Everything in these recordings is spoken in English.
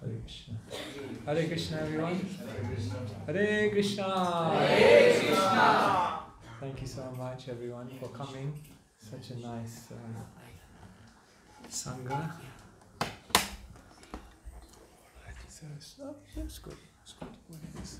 Hare Krishna. Hare Krishna, everyone. Hare Krishna. Hare Krishna. Thank you so much, everyone, for coming. Such a nice sangha. So it's good. It's good. What is this?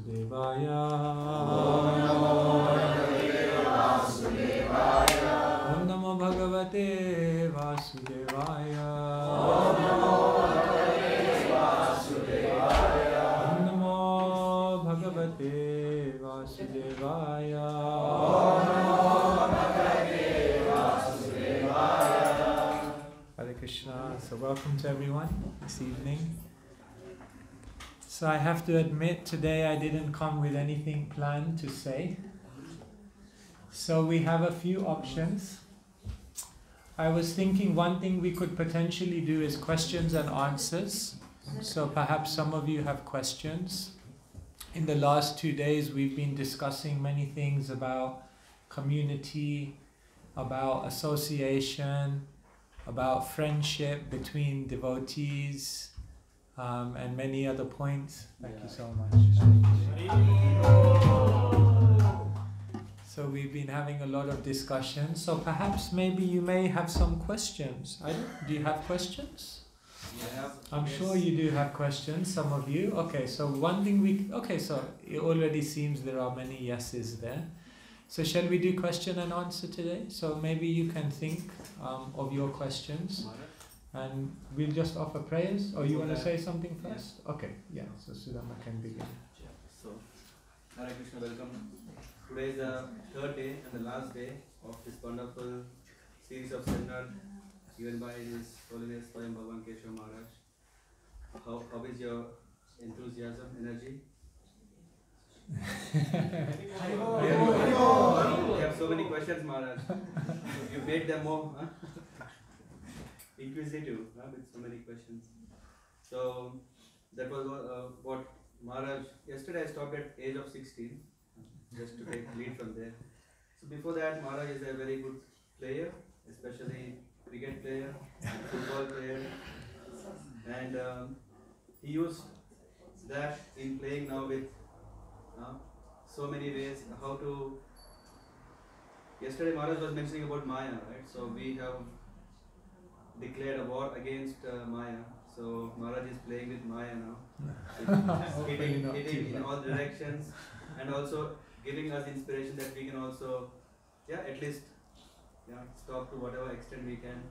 Vasudevaya. Om Namo Vasudevaya. Om Namo Bhagavate Vasudevaya. Om Namo Vasudevaya. Om Namo Bhagavate Vasudevaya. Om Namo Bhagavate Vasudevaya. Hare Krishna. So welcome to everyone this evening. So I have to admit today I didn't come with anything planned to say. So we have a few options. I was thinking one thing we could potentially do is questions and answers. So perhaps some of you have questions. In the last 2 days we've been discussing many things about community, about association, about friendship between devotees, and many other points. Thank you so much. So we've been having a lot of discussion. So perhaps maybe you may have some questions. Do you have questions? Yeah. I'm sure you do have questions, some of you. Okay, so one thing so it already seems there are many yeses there. So shall we do question and answer today? So maybe you can think of your questions. And we'll just offer prayers, or you want to say something first? Yeah. Okay, yeah, so Sudama can begin. So, Hare Krishna, welcome. Today is the third day and the last day of this wonderful series of seminar given by His Holiness Swayam Bhagavan Keshava Maharaj. How is your enthusiasm, energy? You have so many questions, Maharaj. You made them more inquisitive with so many questions. So that was what Maharaj, yesterday I stopped at age of 16, just to take lead from there. So before that, Maharaj is a very good player, especially cricket player, football player, and he used that in playing now with so many ways how to. Yesterday Maharaj was mentioning about Maya, right? So we have declared a war against Maya. So Maharaj is playing with Maya now, hitting in all directions, and also giving us inspiration that we can also, at least, stop to whatever extent we can.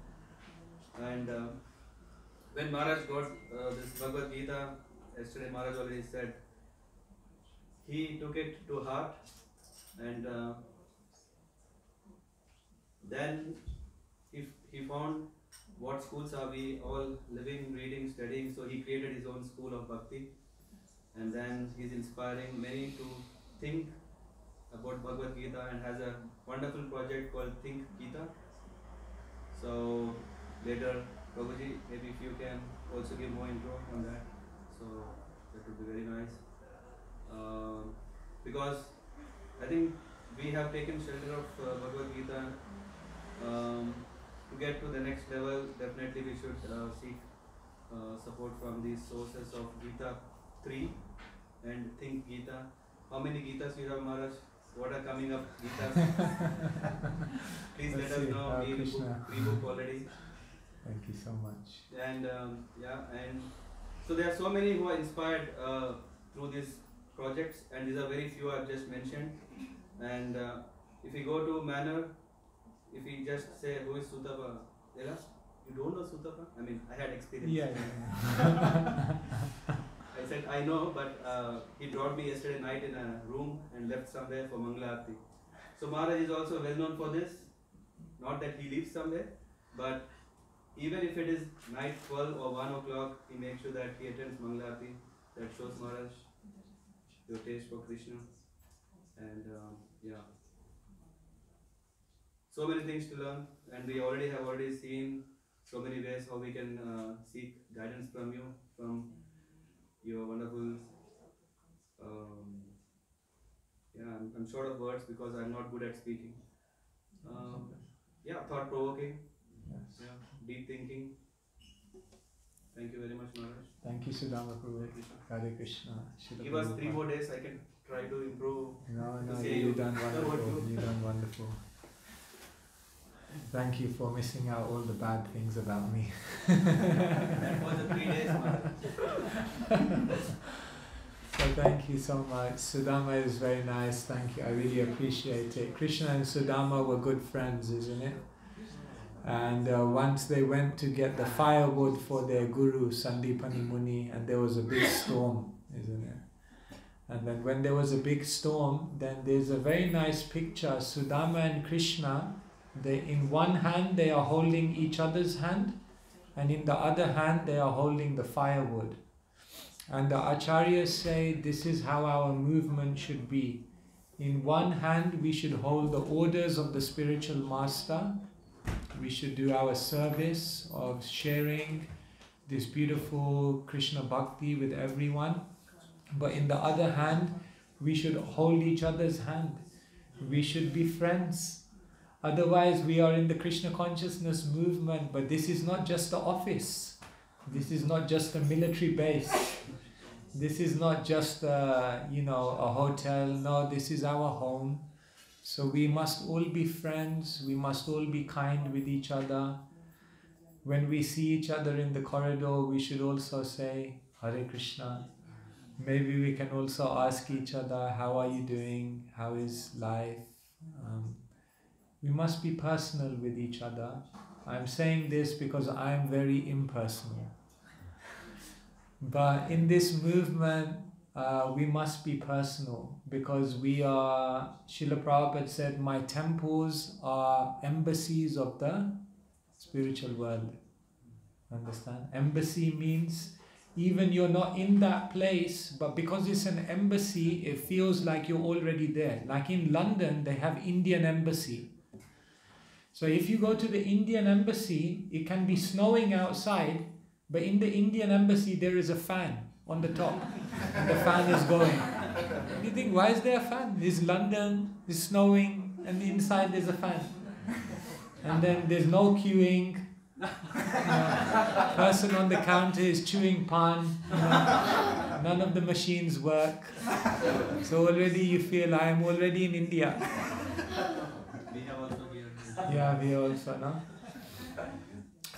And when Maharaj got this Bhagavad Gita, yesterday Maharaj already said, he took it to heart, and then he found what schools are we all living, reading, studying. So he created his own school of Bhakti, and then he's inspiring many to think about Bhagavad Gita and has a wonderful project called Think Gita. So later, Prabhuji, maybe if you can also give more intro on that, so that would be very nice. Because I think we have taken shelter of Bhagavad Gita. To get to the next level, definitely we should seek support from these sources of Gita 3 and Think Gita. How many Gitas you have, Maharaj? What are coming up Gitas? Please let us know. We pre-book already. Thank you so much. And and so there are so many who are inspired through these projects, and these are very few I've just mentioned. And if we go to manner, if we just say who is Sutapa, you don't know Sutapa? I mean, I had experience. Yeah. I said I know, but he brought me yesterday night in a room and left somewhere for Mangala Aarti. So Maharaj is also well known for this. Not that he lives somewhere, but even if it is night 12 or 1 o'clock, he makes sure that he attends Mangala Aarti. That shows Maharaj your taste for Krishna. And so many things to learn, and we have already seen so many ways how we can seek guidance from you, from your wonderful. I'm short of words because I'm not good at speaking. Thought provoking. Yes. Deep thinking. Thank you very much, Maharaj. Thank you, Sudama Prabhu. Hare Krishna. Give us 3 more days. I can try to improve. No, you've done wonderful. You've done wonderful. Thank you for missing out all the bad things about me. That was the 3 days, Maharaj. So thank you so much. Sudama is very nice, thank you. I really appreciate it. Krishna and Sudama were good friends, isn't it? And once they went to get the firewood for their guru, Sandipani Muni, and there was a big storm, isn't it? And then when there was a big storm, then there's a very nice picture. Sudama and Krishna, in one hand they are holding each other's hand, and in the other hand they are holding the firewood. And the acharyas say this is how our movement should be. In one hand we should hold the orders of the spiritual master. We should do our service of sharing this beautiful Krishna Bhakti with everyone. But in the other hand, we should hold each other's hand. We should be friends. Otherwise, we are in the Krishna consciousness movement, but this is not just the office. This is not just a military base. This is not just a hotel. No, this is our home. So we must all be friends. We must all be kind with each other. When we see each other in the corridor, we should also say, Hare Krishna. Maybe we can also ask each other, how are you doing? How is life? We must be personal with each other. I'm saying this because I'm very impersonal. But in this movement, we must be personal because we are, Srila Prabhupada said, my temples are embassies of the spiritual world. Understand? Embassy means even you're not in that place, but because it's an embassy, it feels like you're already there. Like in London, they have Indian embassy. So if you go to the Indian embassy, it can be snowing outside, but in the Indian embassy there is a fan on the top, and the fan is going. You think, why is there a fan? It's London, it's snowing, and inside there's a fan. And then there's no queuing. Person on the counter is chewing pan. None of the machines work. So already you feel I am already in India. We have also here. Yeah, we also, no?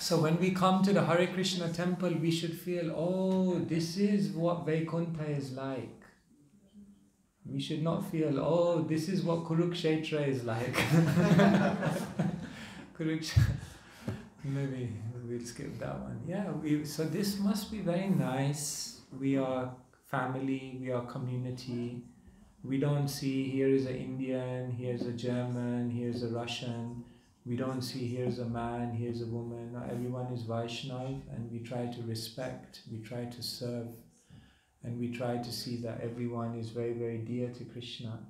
So when we come to the Hare Krishna temple, we should feel, oh, this is what Vaikuntha is like. We should not feel, oh, this is what Kurukshetra is like. Maybe we'll skip that one. Yeah, so this must be very nice. We are family, we are community. We don't see here is an Indian, here's a German, here's a Russian. We don't see here's a man, here's a woman. No, everyone is Vaishnav, and we try to respect, we try to serve, and we try to see that everyone is very, very dear to Krishna.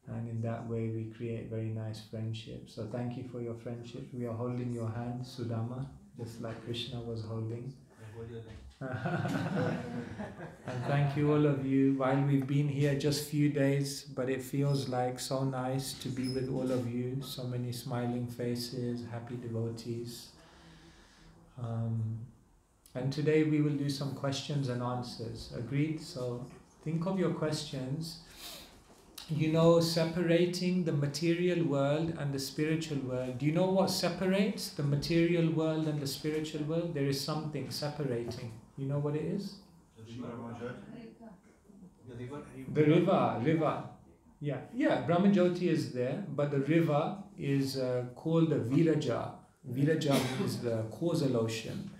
And in that way we create very nice friendships. So thank you for your friendship. We are holding your hand, Sudama, just like Krishna was holding. And thank you all of you. While we've been here just few days, but it feels like so nice to be with all of you. So many smiling faces, happy devotees. And today we will do some questions and answers. Agreed? So think of your questions. You know, separating the material world and the spiritual world. Do you know what separates the material world and the spiritual world? There is something separating. You know what it is? The river. Yeah, Brahmajyoti is there, but the river is called the Viraja. Viraja means the causal ocean.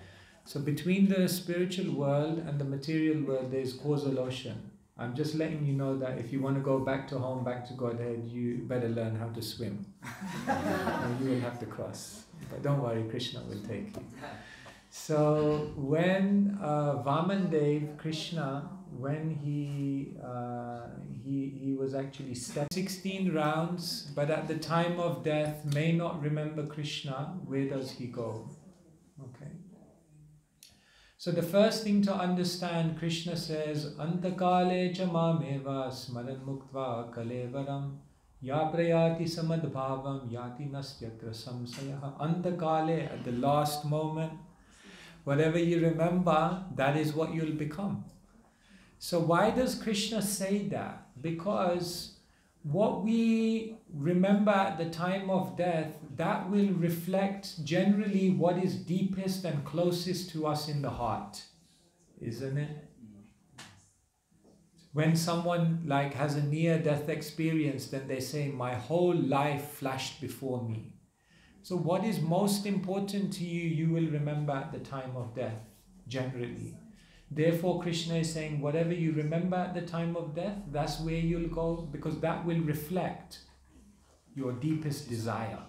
So between the spiritual world and the material world, there is causal ocean. I'm just letting you know that if you want to go back to home, back to Godhead, you better learn how to swim. And you will have to cross. But don't worry, Krishna will take you. So when Vaman Dev, Krishna, when he was actually 16 rounds, but at the time of death may not remember Krishna, where does he go? Okay. So the first thing to understand, Krishna says, Antakale cha mameva smaran muktva kalevaram ya prayati samadbhavam yati nastyatra samsayaha. Antakale, at the last moment, whatever you remember, that is what you'll become. So why does Krishna say that? Because what we remember at the time of death, that will reflect generally what is deepest and closest to us in the heart, isn't it? When someone like has a near-death experience, then they say, my whole life flashed before me. So what is most important to you, you will remember at the time of death, generally. Therefore, Krishna is saying, whatever you remember at the time of death, that's where you'll go, because that will reflect your deepest desire.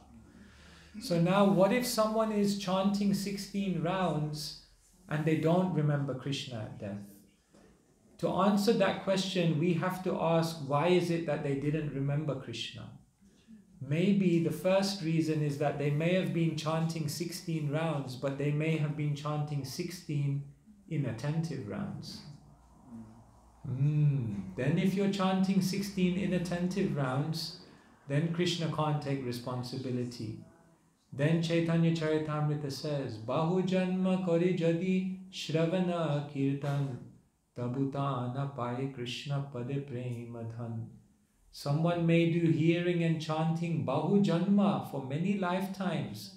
So now, what if someone is chanting 16 rounds and they don't remember Krishna at death? To answer that question, we have to ask, why is it that they didn't remember Krishna? Maybe the first reason is that they may have been chanting 16 rounds, but they may have been chanting 16 inattentive rounds. Then if you're chanting 16 inattentive rounds, then Krishna can't take responsibility. Then Chaitanya Charitamrita says, Bahu janma kori jadi shravana kirtan tabutana paye Krishna pade premadhan. Someone may do hearing and chanting Bahu janma for many lifetimes.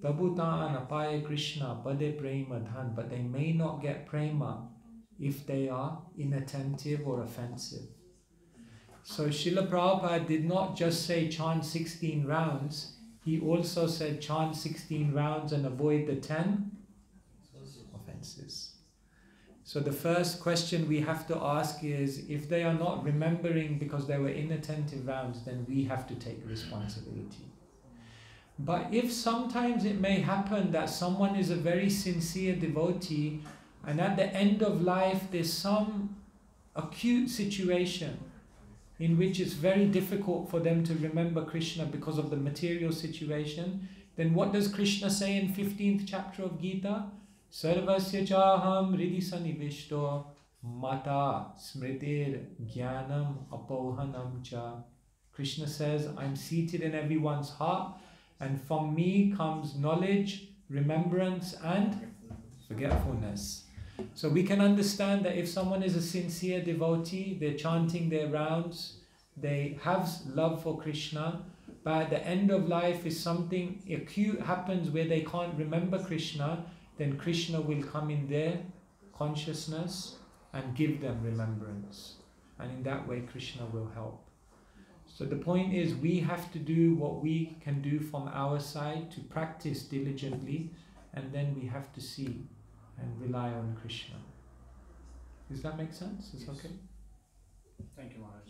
Tabutana paye Krishna pade premadhan. But they may not get prema if they are inattentive or offensive. So Srila Prabhupada did not just say chant 16 rounds. He also said chant 16 rounds and avoid the 10 offenses. So the first question we have to ask is, if they are not remembering because they were inattentive rounds, then we have to take responsibility. But if sometimes it may happen that someone is a very sincere devotee and at the end of life there's some acute situation in which it's very difficult for them to remember Krishna because of the material situation, then what does Krishna say in 15th chapter of Gita? Sarvasya chaham hridi sanivishto mata smritir jnanam apohanam cha. Krishna says, I'm seated in everyone's heart, and from me comes knowledge, remembrance and forgetfulness. So we can understand that if someone is a sincere devotee, they're chanting their rounds, they have love for Krishna, but at the end of life if something acute happens where they can't remember Krishna, then Krishna will come in their consciousness and give them remembrance. And in that way Krishna will help. So the point is, we have to do what we can do from our side to practice diligently, and then we have to see and rely on Krishna. Does that make sense? Is okay? Thank you, Maharaj.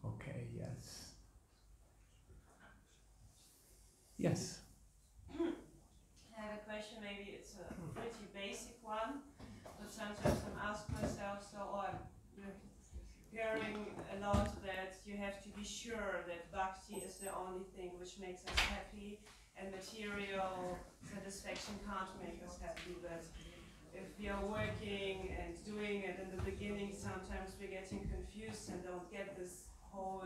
Okay, yes. Yes? I have a question, maybe it's a pretty basic one, but sometimes I ask myself, hearing a lot that you have to be sure that Bhakti is the only thing which makes us happy, and material satisfaction can't make us happy, but if we are working and doing it in the beginning, sometimes we're getting confused and don't get this whole,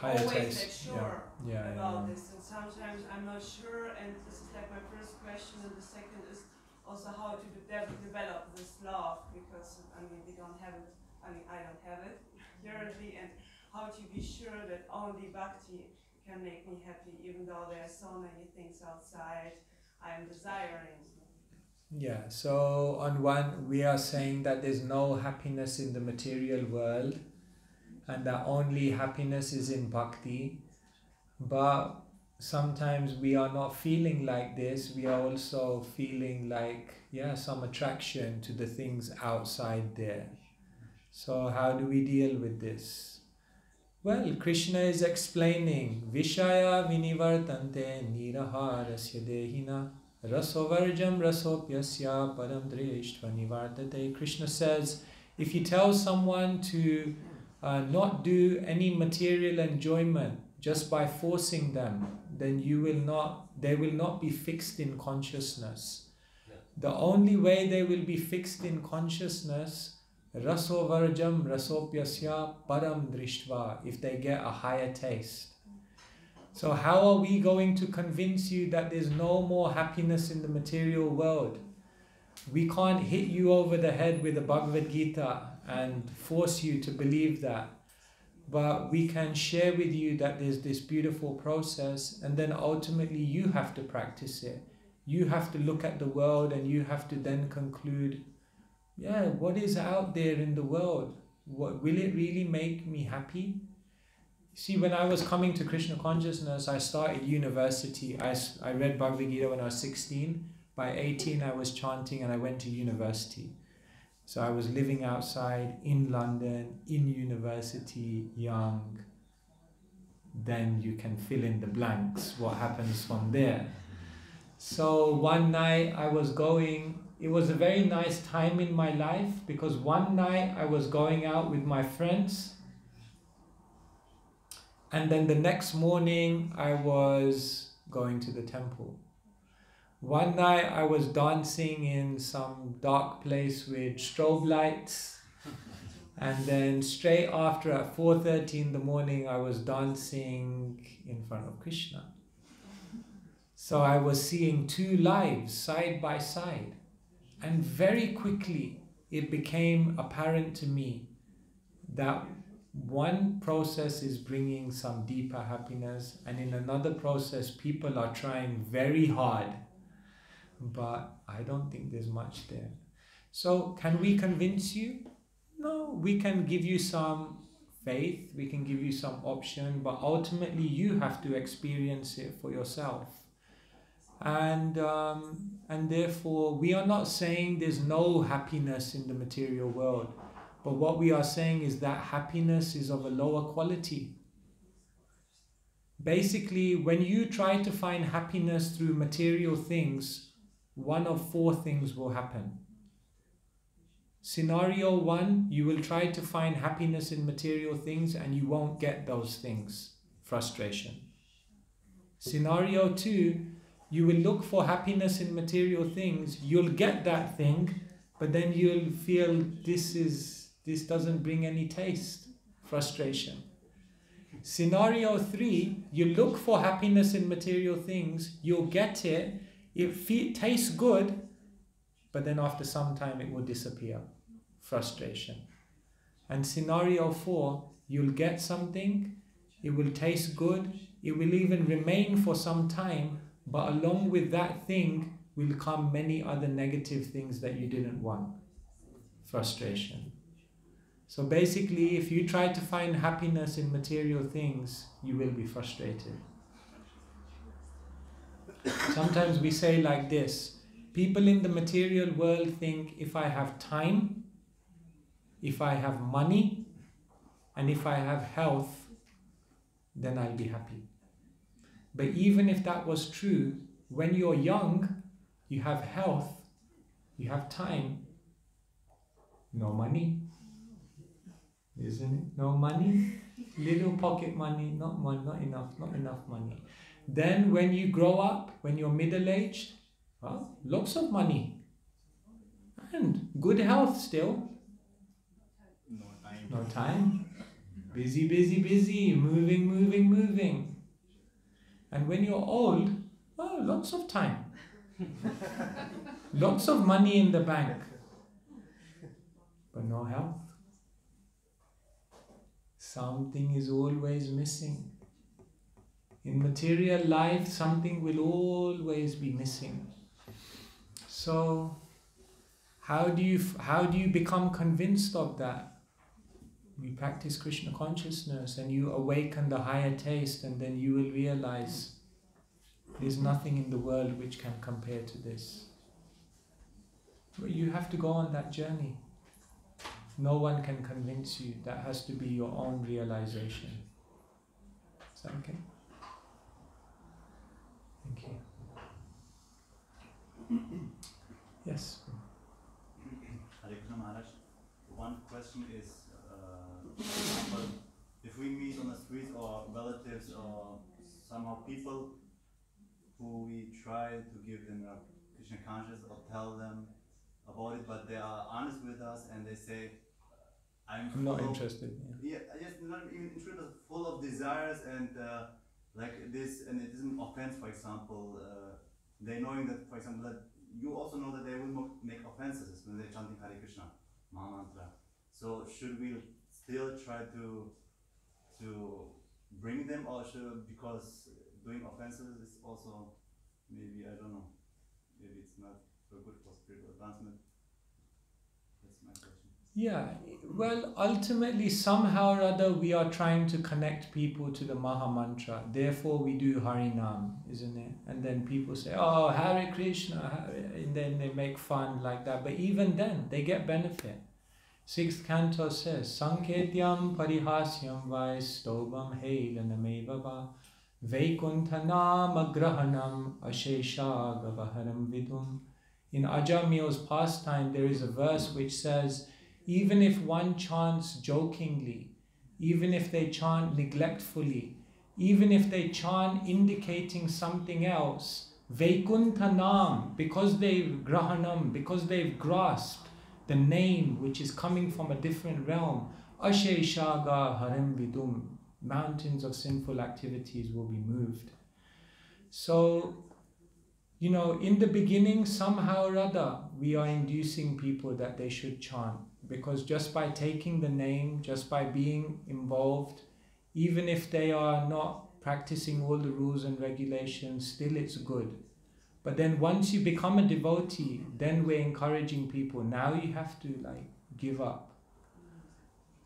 always that sure about this. And sometimes I'm not sure, and this is like my first question, and the second is also how to develop this love, because we don't have it, I don't have it currently, and how to be sure that only Bhakti can make me happy, even though there are so many things outside I'm desiring. Yeah, so on one, we are saying that there's no happiness in the material world and that only happiness is in Bhakti. But sometimes we are not feeling like this. We are also feeling like, some attraction to the things outside there. So how do we deal with this? Well, Krishna is explaining, Vishaya vinivartante niraharasya dehina rasovarjam rasopyasya param drishtva nivartate. Krishna says, if you tell someone to not do any material enjoyment just by forcing them, then they will not be fixed in consciousness. The only way they will be fixed in consciousness, rasovarjam rasopyasya param drishtva, if they get a higher taste. So how are we going to convince you that there's no more happiness in the material world? We can't hit you over the head with the Bhagavad Gita and force you to believe that. But we can share with you that there's this beautiful process, and then ultimately you have to practice it. You have to look at the world and you have to then conclude Yeah, what is out there in the world? What will it really make me happy? See, when I was coming to Krishna consciousness, I started university. I read Bhagavad Gita when I was 16. By 18, I was chanting and I went to university. So I was living outside in London, in university, young. Then you can fill in the blanks, what happens from there. So one night I was going, it was a very nice time in my life, because one night I was going out with my friends, and then the next morning I was going to the temple. One night I was dancing in some dark place with strobe lights, and then straight after at 4:30 in the morning I was dancing in front of Krishna. So I was seeing two lives side by side, and very quickly it became apparent to me that one process is bringing some deeper happiness, and in another process people are trying very hard, but I don't think there's much there. So can we convince you? No, we can give you some faith, we can give you some option, but ultimately you have to experience it for yourself. And therefore we are not saying there's no happiness in the material world, but what we are saying is that happiness is of a lower quality. Basically, when you try to find happiness through material things, one of four things will happen. Scenario one, you will try to find happiness in material things and you won't get those things. Frustration. Scenario two, you will look for happiness in material things, you'll get that thing, but then you'll feel this doesn't bring any taste. Frustration. Scenario three, you look for happiness in material things, you'll get it, it tastes good, but then after some time it will disappear. Frustration. And scenario four, you'll get something, it will taste good, it will even remain for some time, but along with that thing will come many other negative things that you didn't want. Frustration. So basically, if you try to find happiness in material things, you will be frustrated. Sometimes we say like this, people in the material world think, if I have time, if I have money, and if I have health, then I'll be happy. But even if that was true, when you're young, you have health, you have time, no money, isn't it? No money, little pocket money, not enough money. Then when you grow up, when you're middle-aged, well, lots of money and good health still. No time. Busy, moving. And when you're old, well, lots of time. Lots of money in the bank, but no health. Something is always missing. In material life, something will always be missing. So, how do you become convinced of that? You practice Krishna consciousness and you awaken the higher taste, and then you will realize there's nothing in the world which can compare to this. But you have to go on that journey. No one can convince you. That has to be your own realization. Is that okay? Thank you. Yes. Hare Krishna Maharaj. One question is, for example, if we meet on the streets or relatives or somehow people who we try to give them a Krishna consciousness or tell them about it, but they are honest with us and they say, I'm not interested. Yeah, just not even interested, full of desires and like this, and it isn't offense, for example. They knowing that, for example, that you also know that they will make offenses when they're chanting Hare Krishna, Mahamantra. So should we still try to bring them, or should, because doing offenses is also maybe, I don't know, maybe it's not so good for spiritual advancement. my question. Yeah, well, ultimately, somehow or other, we are trying to connect people to the Maha Mantra. Therefore, we do Harinam, isn't it? And then people say, oh, Hare Krishna, and then they make fun like that. But even then, they get benefit. 6th canto says, Sanketyam parihasyam vai stobam helanameva va Vaikunthanam agrahanam ashesha gavaharam vidum. In Ajamil's pastime, there is a verse which says, even if one chants jokingly, even if they chant neglectfully, even if they chant indicating something else, Vaikunthanam, because they've grahanam, because they've grasped the name which is coming from a different realm, Asheshaga haram vidum, mountains of sinful activities will be moved. So, you know, in the beginning, somehow or other, we are inducing people that they should chant. Because just by taking the name, just by being involved, even if they are not practicing all the rules and regulations, still it's good. But then once you become a devotee, then we're encouraging people, now you have to give up.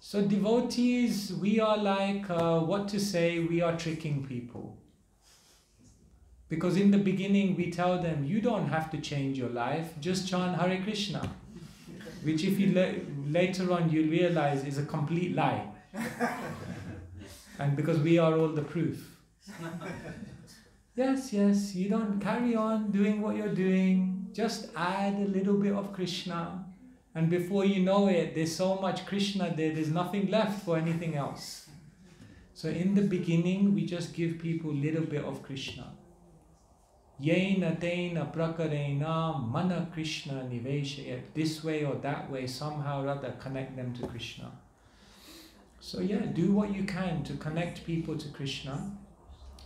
So devotees, we are we are tricking people. Because in the beginning we tell them, you don't have to change your life, just chant Hare Krishna. Which if you later on you realize is a complete lie. And because we are all the proof. Yes, you don't carry on doing what you're doing, just add a little bit of Krishna. And before you know it, there's so much Krishna there's nothing left for anything else. So in the beginning, we just give people a little bit of Krishna. Yena tena prakarena mana Krishna niveshayat. This way or that way, somehow or other, connect them to Krishna. So yeah, do what you can to connect people to Krishna.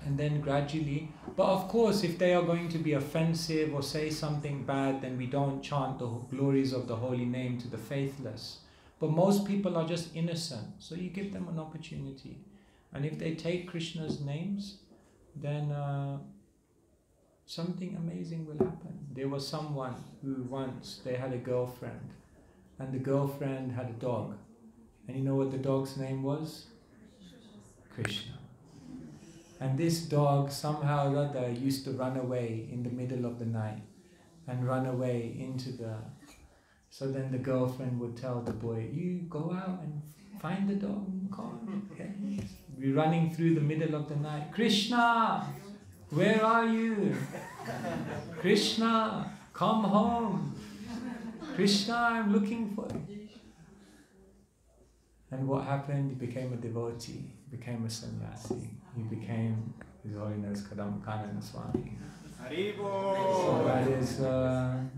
And then gradually, but of course, if they are going to be offensive or say something bad, then we don't chant the glories of the holy name to the faithless. But most people are just innocent, so you give them an opportunity. And if they take Krishna's names, then something amazing will happen. There was someone who once, they had a girlfriend, and the girlfriend had a dog. And you know what the dog's name was? Krishna. And this dog somehow or other used to run away in the middle of the night and run away into the... So then the girlfriend would tell the boy, you go out and find the dog, come. Okay. We're running through the middle of the night. Krishna, where are you? Krishna, come home. Krishna, I'm looking for you. And what happened? He became a devotee, became a sannyasi. He became His Holiness Kadamkananda Swami. So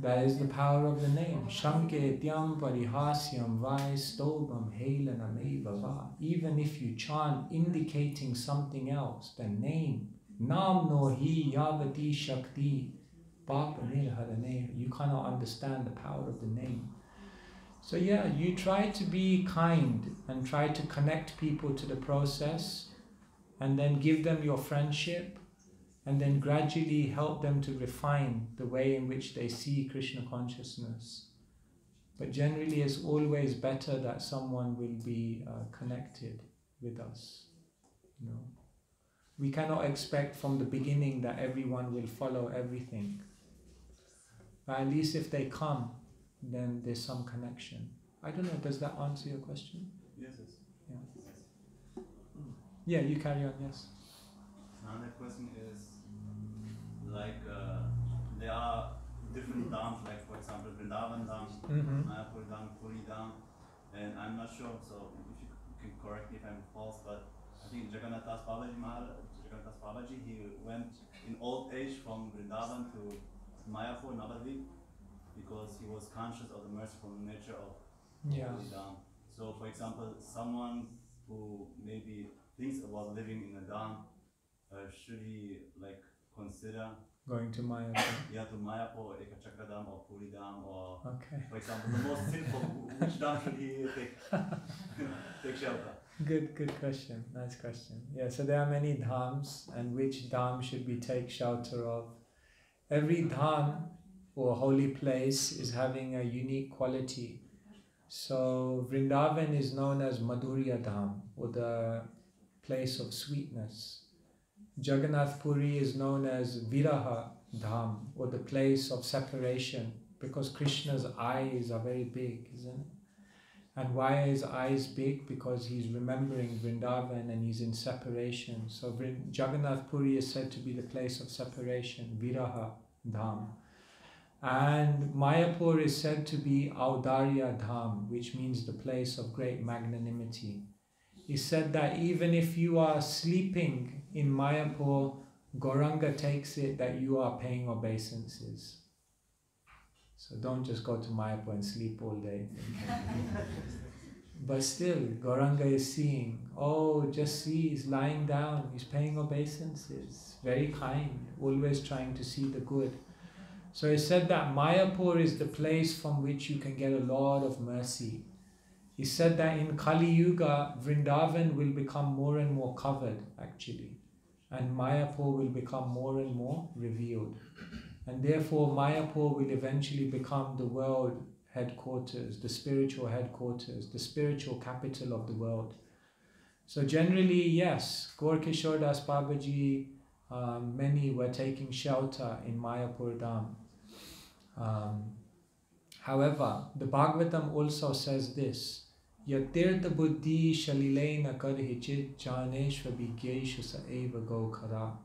that is the power of the name. Shanketyam parihasyam vai stobam helanam eva va. Even if you chant indicating something else, the name, nam no hi yavati shakti papa nirharane, you cannot understand the power of the name. So yeah, you try to be kind and try to connect people to the process, and then give them your friendship, and then gradually help them to refine the way in which they see Krishna consciousness. But generally it's always better that someone will be connected with us. You know, we cannot expect from the beginning that everyone will follow everything. But at least if they come, then there's some connection. I don't know, does that answer your question? Yes. Yeah. Yeah, you carry on, yes. Another question is, there are different dhams, like for example Vrindavan dham, Mayapur dham, Puri dham, and I'm not sure, so if you can correct me if I'm false, but I think Jagannath Das Babaji, he went in old age from Vrindavan to Mayapur, Navadvip, because he was conscious of the merciful nature of Puri dham. So for example, someone who maybe thinks about living in a dham, should he consider going to Mayapur? Yeah, to Mayapur or Ekachakra dham or Puri dham, or for example, the most sinful, which dham should he take shelter? Good question, nice question. Yeah, so there are many dhams, and which dham should we take shelter of? Every dham or holy place is having a unique quality. So Vrindavan is known as Madhurya Dham, or the place of sweetness. Jagannath Puri is known as Viraha Dham, or the place of separation, because Krishna's eyes are very big, isn't it? And why are his eyes big? Because he's remembering Vrindavan and he's in separation. So Jagannath Puri is said to be the place of separation, Viraha Dham. And Mayapur is said to be Audarya Dham, which means the place of great magnanimity. He said that even if you are sleeping in Mayapur, Gauranga takes it that you are paying obeisances. So don't just go to Mayapur and sleep all day. But still, Gauranga is seeing, oh, just see, he's lying down, he's paying obeisances, very kind, always trying to see the good. So he said that Mayapur is the place from which you can get a lot of mercy. He said that in Kali Yuga, Vrindavan will become more and more covered, actually, and Mayapur will become more and more revealed. And therefore Mayapur will eventually become the world headquarters, the spiritual headquarters, the spiritual capital of the world. So generally, yes, Gaur Kishore Das Babaji, many were taking shelter in Mayapur Dham. However, the Bhagavatam also says this, Yatirtha buddhi shalilena karhichit janeshva bhigyeshu saeva gokhara,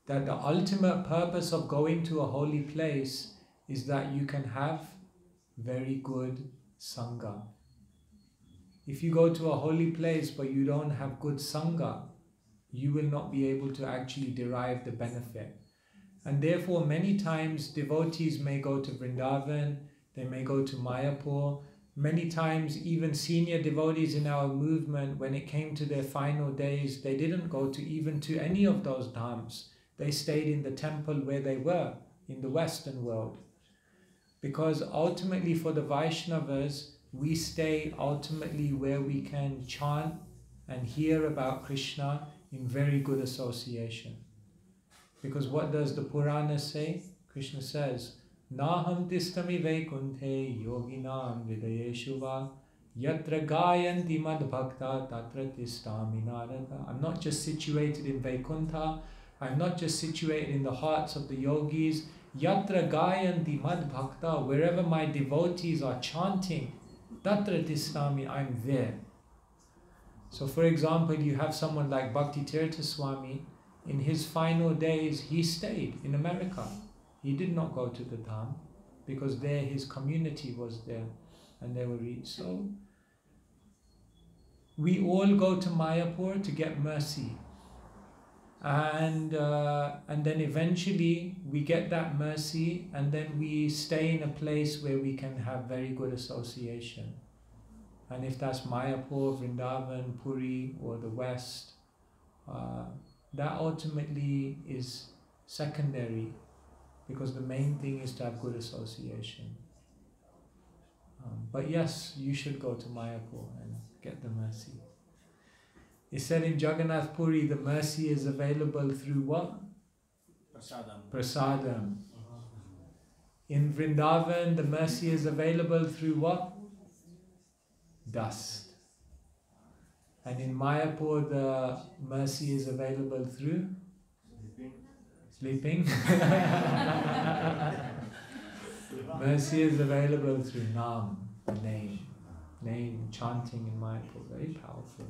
that the ultimate purpose of going to a holy place is that you can have very good sangha. If you go to a holy place but you don't have good sangha, you will not be able to actually derive the benefit. And therefore many times devotees may go to Vrindavan, they may go to Mayapur. Many times even senior devotees in our movement, when it came to their final days, they didn't go to even to any of those dhams. They stayed in the temple where they were, in the Western world. Because ultimately for the Vaishnavas, we stay ultimately where we can chant and hear about Krishna in very good association. Because what does the Purana say? Krishna says, Naham tistami vaikunthe yoginam vidayeshu va yatra gayanti mad bhakta tatra tistami narada. I'm not just situated in Vaikuntha, I'm not just situated in the hearts of the yogis. Yatra gayanti mad bhakta, wherever my devotees are chanting, tatra tistami, I'm there. So for example, you have someone like Bhakti Tirtha Swami, in his final days, he stayed in America. He did not go to the Dham, because there his community was there, and they were reached. So, we all go to Mayapur to get mercy. And then eventually we get that mercy, and then we stay in a place where we can have very good association. And if that's Mayapur, Vrindavan, Puri, or the West, that ultimately is secondary, because the main thing is to have good association. But yes, you should go to Mayapur and get the mercy. It said in Jagannath Puri, the mercy is available through what? Prasadam. Prasadam. In Vrindavan, the mercy is available through what? Dust. And in Mayapur, the mercy is available through? Sleeping. Mercy is available through Nam, the name. Name, chanting in Mayapur, very powerful.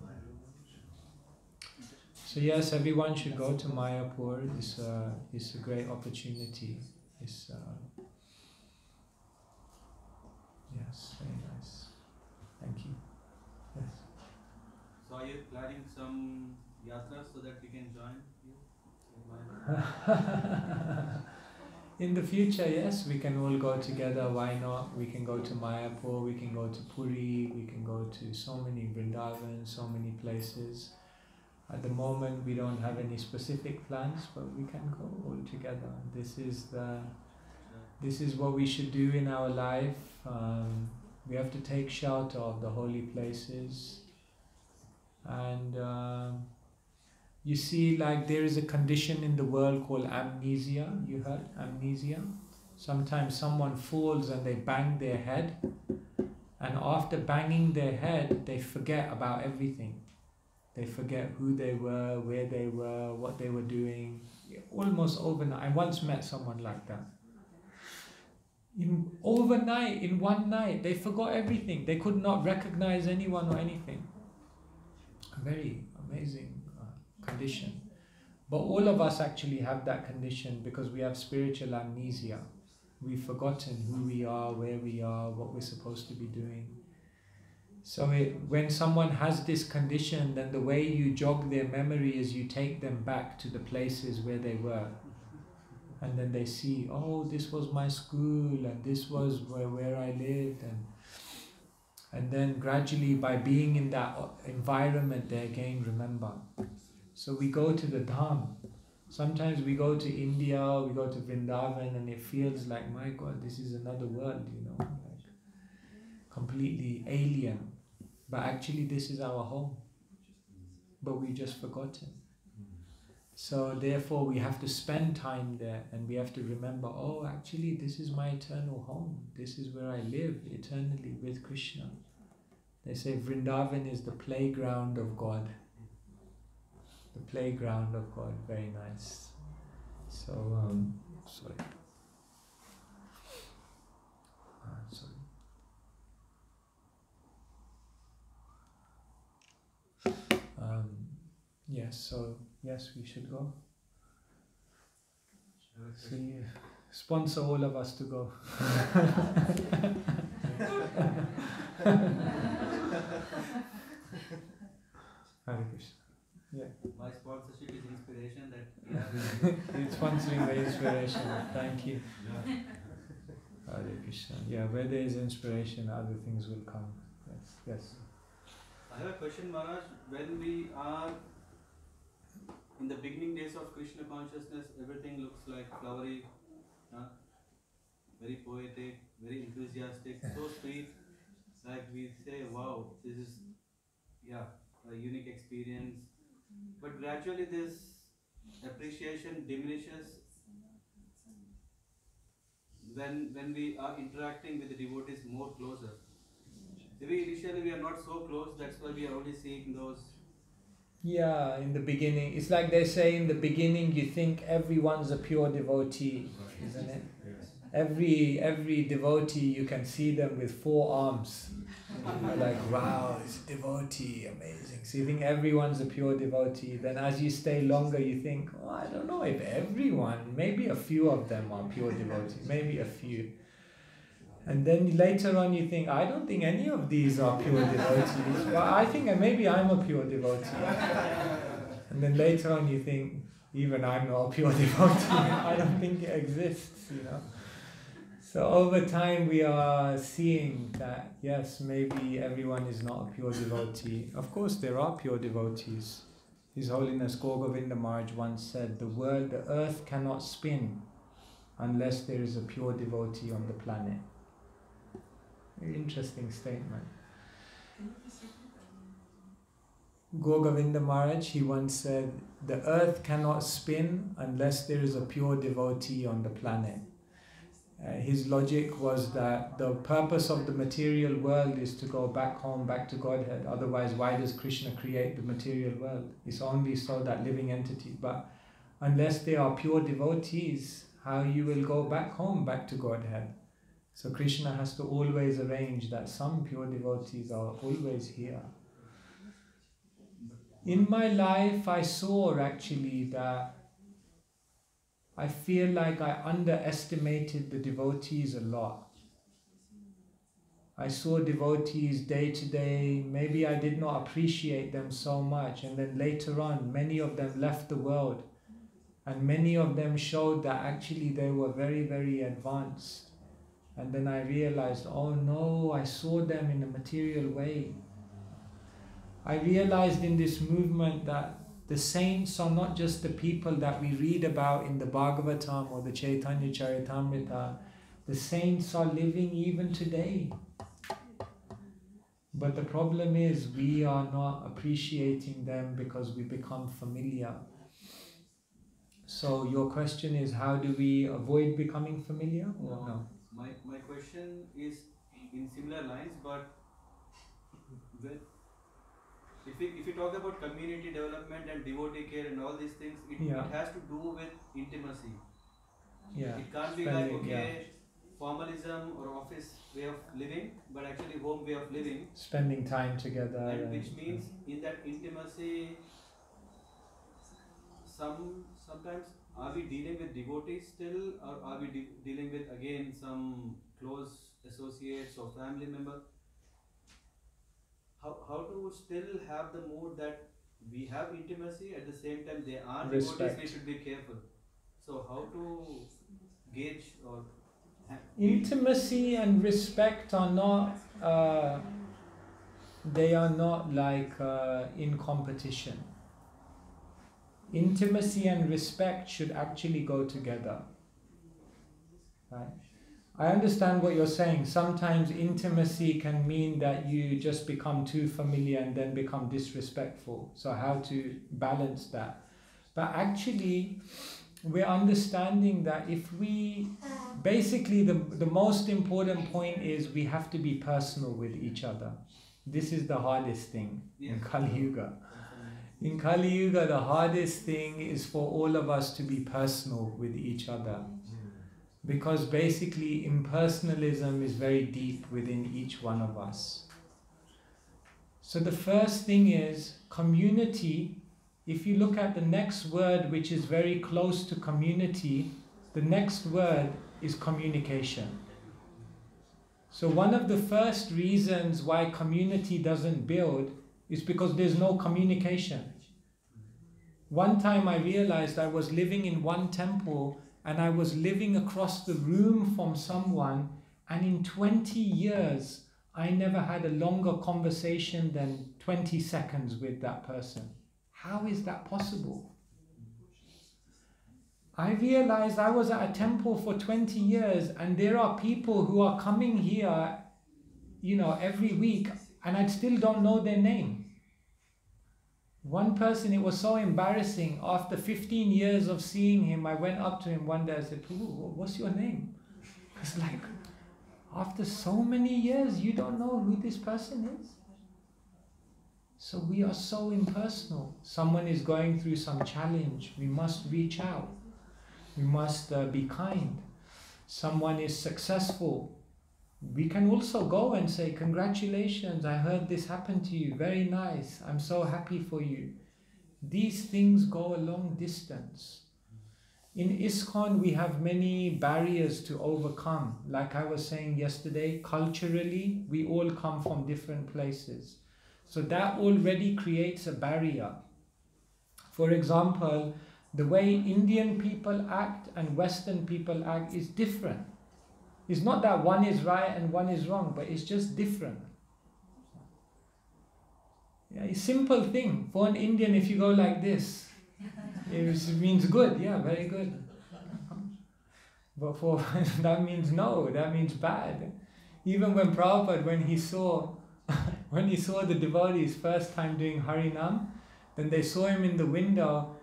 So yes, everyone should go to Mayapur. It's a great opportunity. Yes, very nice. Thank you. Yes. So are you planning some yatras so that we can join you? In the future, yes, we can all go together. Why not? We can go to Mayapur, we can go to Puri, we can go to so many Vrindavan, so many places. At the moment, we don't have any specific plans, but we can go all together. This is what we should do in our life. We have to take shelter of the holy places. And you see, like there is a condition in the world called amnesia. You heard amnesia? Sometimes someone falls and they bang their head, And after banging their head, they forget about everything. They forget who they were, where they were, what they were doing, almost overnight. I once met someone like that. Overnight, in one night, they forgot everything. They could not recognize anyone or anything. A very amazing condition. But all of us actually have that condition because we have spiritual amnesia. We've forgotten who we are, where we are, what we're supposed to be doing. So when someone has this condition, then the way you jog their memory is you take them back to the places where they were. And then they see, oh, this was my school, and this was where I lived. And then gradually, by being in that environment, they again remember. So we go to the Dham. Sometimes we go to India, we go to Vrindavan, and it feels like, my God, this is another world, like completely alien. But actually this is our home. But we've just forgotten. So therefore we have to spend time there, and we have to remember, oh, actually this is my eternal home. This is where I live eternally with Krishna. They say Vrindavan is the playground of God. The playground of God, very nice. So, sorry. Yes, we should go. So you sponsor all of us to go. Hare Krishna. Yeah. My sponsorship is inspiration It's sponsoring the inspiration. Thank you. Hare Krishna. Yeah, where there is inspiration, other things will come. Yes. I have a question, Maharaj. When we are in the beginning days of Krishna consciousness, everything looks like flowery, very poetic, very enthusiastic, so sweet. Like we say, wow, this is a unique experience. But gradually this appreciation diminishes when we are interacting with the devotees more closer. Maybe initially we are not so close, that's why we are only seeing those. Yeah, in the beginning, it's like they say, in the beginning you think everyone's a pure devotee, isn't it? Every devotee, you can see them with 4 arms. You're like, wow, it's a devotee, amazing. So you think everyone's a pure devotee. Then as you stay longer, you think, oh, I don't know if everyone, maybe a few of them are pure devotees, maybe a few. And then later on you think, I don't think any of these are pure devotees. But I think maybe I'm a pure devotee. And then later on you think, even I'm not a pure devotee. I don't think it exists, So over time we are seeing that, yes, maybe everyone is not a pure devotee. Of course there are pure devotees. His Holiness Gauradesh Maharaj once said, the earth cannot spin unless there is a pure devotee on the planet. Very interesting statement. Gauradesh Maharaj, he once said, the earth cannot spin unless there is a pure devotee on the planet. His logic was that the purpose of the material world is to go back home, back to Godhead. Otherwise, why does Krishna create the material world? It's only so that living entity. But unless they are pure devotees, how you will go back home, back to Godhead? So Krishna has to always arrange that some pure devotees are always here. In my life, I saw actually that I feel like I underestimated the devotees a lot. I saw devotees day to day, maybe I did not appreciate them so much, and then later on many of them left the world, and many of them showed that actually they were very, very advanced. And then I realized, oh no, I saw them in a material way. I realized in this movement that the saints are not just the people that we read about in the Bhagavatam or the Chaitanya Charitamrita. The saints are living even today. But the problem is we are not appreciating them because we become familiar. So your question is, how do we avoid becoming familiar? Or no? My question is, in similar lines, but with, if we talk about community development and devotee care and all these things, it has to do with intimacy. Yeah. It can't be like, okay, formalism or office way of living, but actually home way of living. Spending time together. And which means in that intimacy, sometimes are we dealing with devotees still, or are we dealing with again some close associates or family member? How to still have the mood that we have intimacy, at the same time they are devotees, we should be careful. So how to gauge or... Intimacy and respect are not, they are not like in competition. Intimacy and respect should actually go together. Right? I understand what you're saying. Sometimes intimacy can mean that you just become too familiar and then become disrespectful. So how to balance that? But actually, we're understanding that if we, basically the most important point is we have to be personal with each other. This is the hardest thing in Kali Yuga. In Kali Yuga, the hardest thing is for all of us to be personal with each other. Because basically impersonalism is very deep within each one of us. So the first thing is community. If you look at the next word, which is very close to community, the next word is communication. So one of the first reasons why community doesn't build is because there's no communication. One time I realized I was living in one temple and I was living across the room from someone, and in 20 years I never had a longer conversation than 20 seconds with that person. How is that possible? I realized I was at a temple for 20 years and there are people who are coming here, every week, and I still don't know their name. One person, it was so embarrassing. After 15 years of seeing him, I went up to him one day, I said, what's your name? It's like, after so many years, you don't know who this person is? So we are so impersonal. Someone is going through some challenge. We must reach out. We must be kind. Someone is successful. We can also go and say, congratulations, I heard this happened to you. Very nice. I'm so happy for you. These things go a long distance. In ISKCON, we have many barriers to overcome. Like I was saying yesterday, culturally, we all come from different places. So that already creates a barrier. For example, the way Indian people act and Western people act is different. It's not that one is right and one is wrong, but it's just different. Yeah, it's a simple thing. For an Indian, if you go like this, it means good. Yeah, very good. But for that means no, that means bad. Even when Prabhupada, when he saw the devotees first time doing Harinam, then they saw him in the window,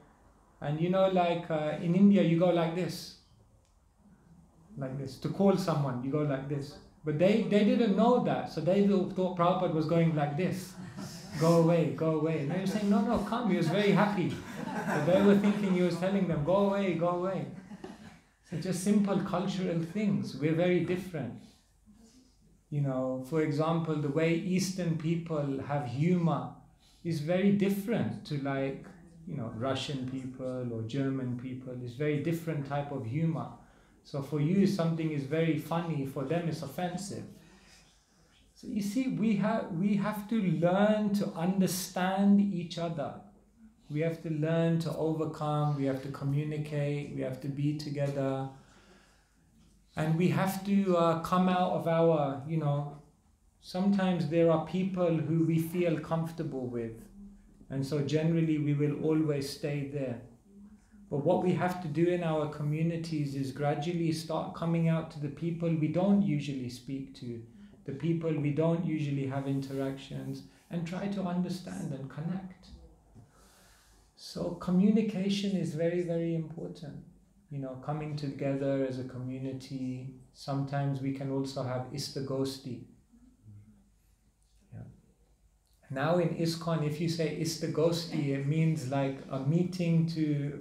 and in India you go like this. Like this. To call someone, you go like this. But they didn't know that, so they thought Prabhupada was going like this. Go away, go away. And they were saying, no, come. He was very happy. So they were thinking he was telling them, go away, go away. So just simple cultural things. We're very different. For example, the way Eastern people have humor is very different to Russian people or German people. It's very different type of humor. So for you, something is very funny, for them it's offensive. So you see, we have to learn to understand each other. We have to learn to overcome, we have to communicate, we have to be together. And we have to come out of our, sometimes there are people who we feel comfortable with. And so generally we will always stay there. But what we have to do in our communities is gradually start coming out to the people we don't usually speak to, the people we don't usually have interactions, and try to understand and connect. So communication is very, very important. Coming together as a community. Sometimes we can also have istagosti. Now in ISKCON, if you say Istagosti, it means like a meeting to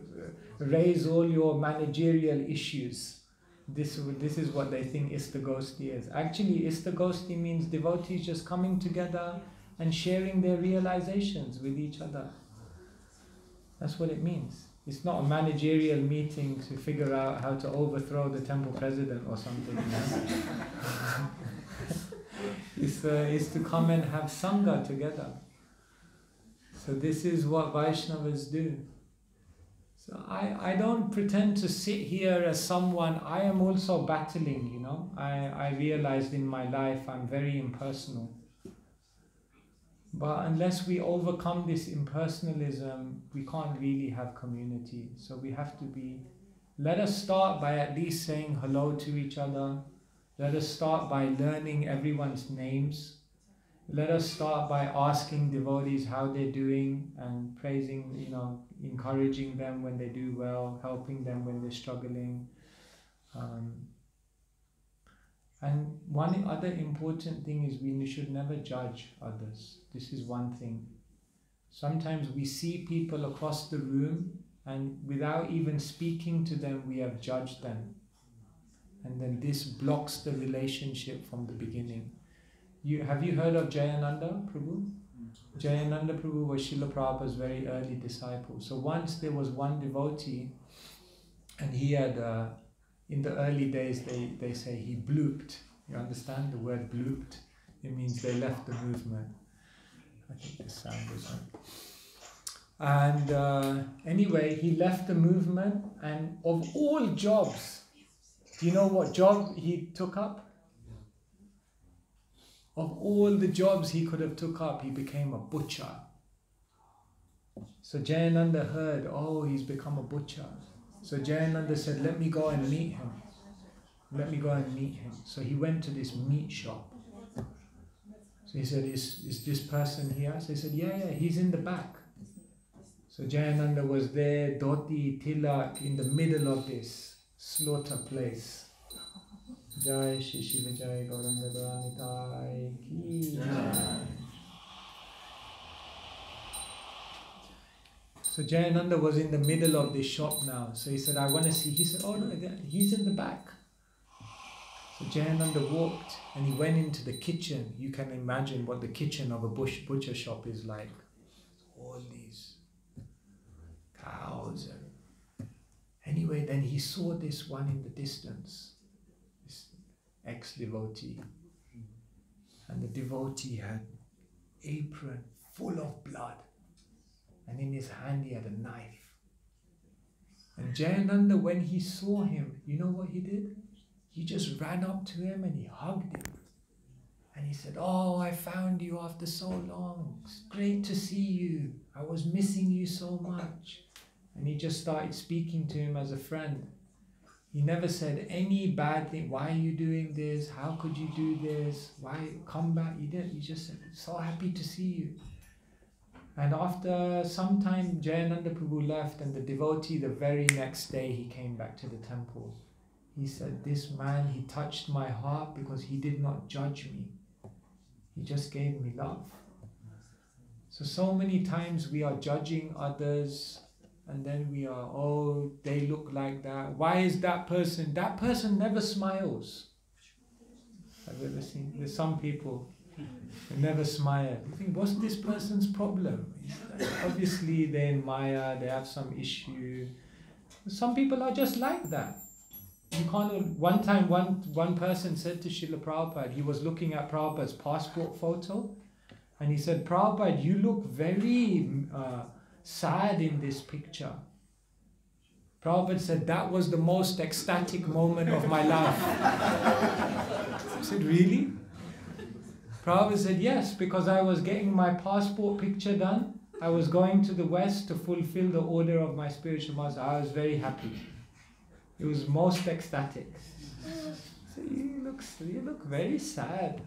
raise all your managerial issues. This is what they think Istagosti is. Actually, Istagosti means devotees just coming together and sharing their realizations with each other. That's what it means. It's not a managerial meeting to figure out how to overthrow the temple president or something. It's to come and have Sangha together. So this is what Vaishnavas do. So I don't pretend to sit here as someone. I am also battling, you know. I realized in my life I'm very impersonal. But unless we overcome this impersonalism, we can't really have community. So we have to let us start by at least saying hello to each other. Let us start by learning everyone's names. Let us start by asking devotees how they're doing and praising, you know, encouraging them when they do well, helping them when they're struggling. And one other important thing is we should never judge others. This is one thing. Sometimes we see people across the room and without even speaking to them, we have judged them. And then this blocks the relationship from the beginning. Have you heard of Jayananda Prabhu? Jayananda Prabhu was Srila Prabhupada's very early disciple. So once there was one devotee, and he had, in the early days, they say he blooped. You understand the word blooped? It means they left the movement. I think this sound is on. And anyway, he left the movement, and of all jobs, do you know what job he took up? Of all the jobs he could have took up, he became a butcher. So Jayananda heard, oh, he's become a butcher. So Jayananda said, let me go and meet him. Let me go and meet him. So he went to this meat shop. So he said, is this person here? So he said, yeah, he's in the back. So Jayananda was there, dhoti, tilak, in the middle of this slaughter place. Jai Shri Shiva Jai Gauradesh ki Jai. So Jayananda was in the middle of this shop now. So he said, I want to see. He said, oh no, he's in the back. So Jayananda walked and he went into the kitchen. You can imagine what the kitchen of a butcher shop is like. All these cows. Anyway, then he saw this one in the distance. Ex-devotee, and the devotee had apron full of blood, and in his hand he had a knife. And Jayananda, when he saw him, you know what he did? He just ran up to him and he hugged him, and he said, oh, I found you after so long, it's great to see you, I was missing you so much. And he just started speaking to him as a friend. He never said any bad thing. Why are you doing this? How could you do this? Why come back? He didn't. He just said, so happy to see you. And after some time, Jayananda Prabhu left, and the devotee, the very next day, he came back to the temple. He said, this man, he touched my heart because he did not judge me. He just gave me love. So many times we are judging others, and then we are, oh, they look like that. Why is that person never smiles. Have you ever seen? There's some people who never smile. You think, what's this person's problem? Obviously they're in Maya, they have some issue. Some people are just like that. You can't. One time one person said to Srila Prabhupada, he was looking at Prabhupada's passport photo, and he said, Prabhupada, you look very sad in this picture. Prabhupada said, that was the most ecstatic moment of my life. I said, really? Prabhupada said, yes, because I was getting my passport picture done. I was going to the West to fulfill the order of my spiritual master. I was very happy. It was most ecstatic. So you look very sad.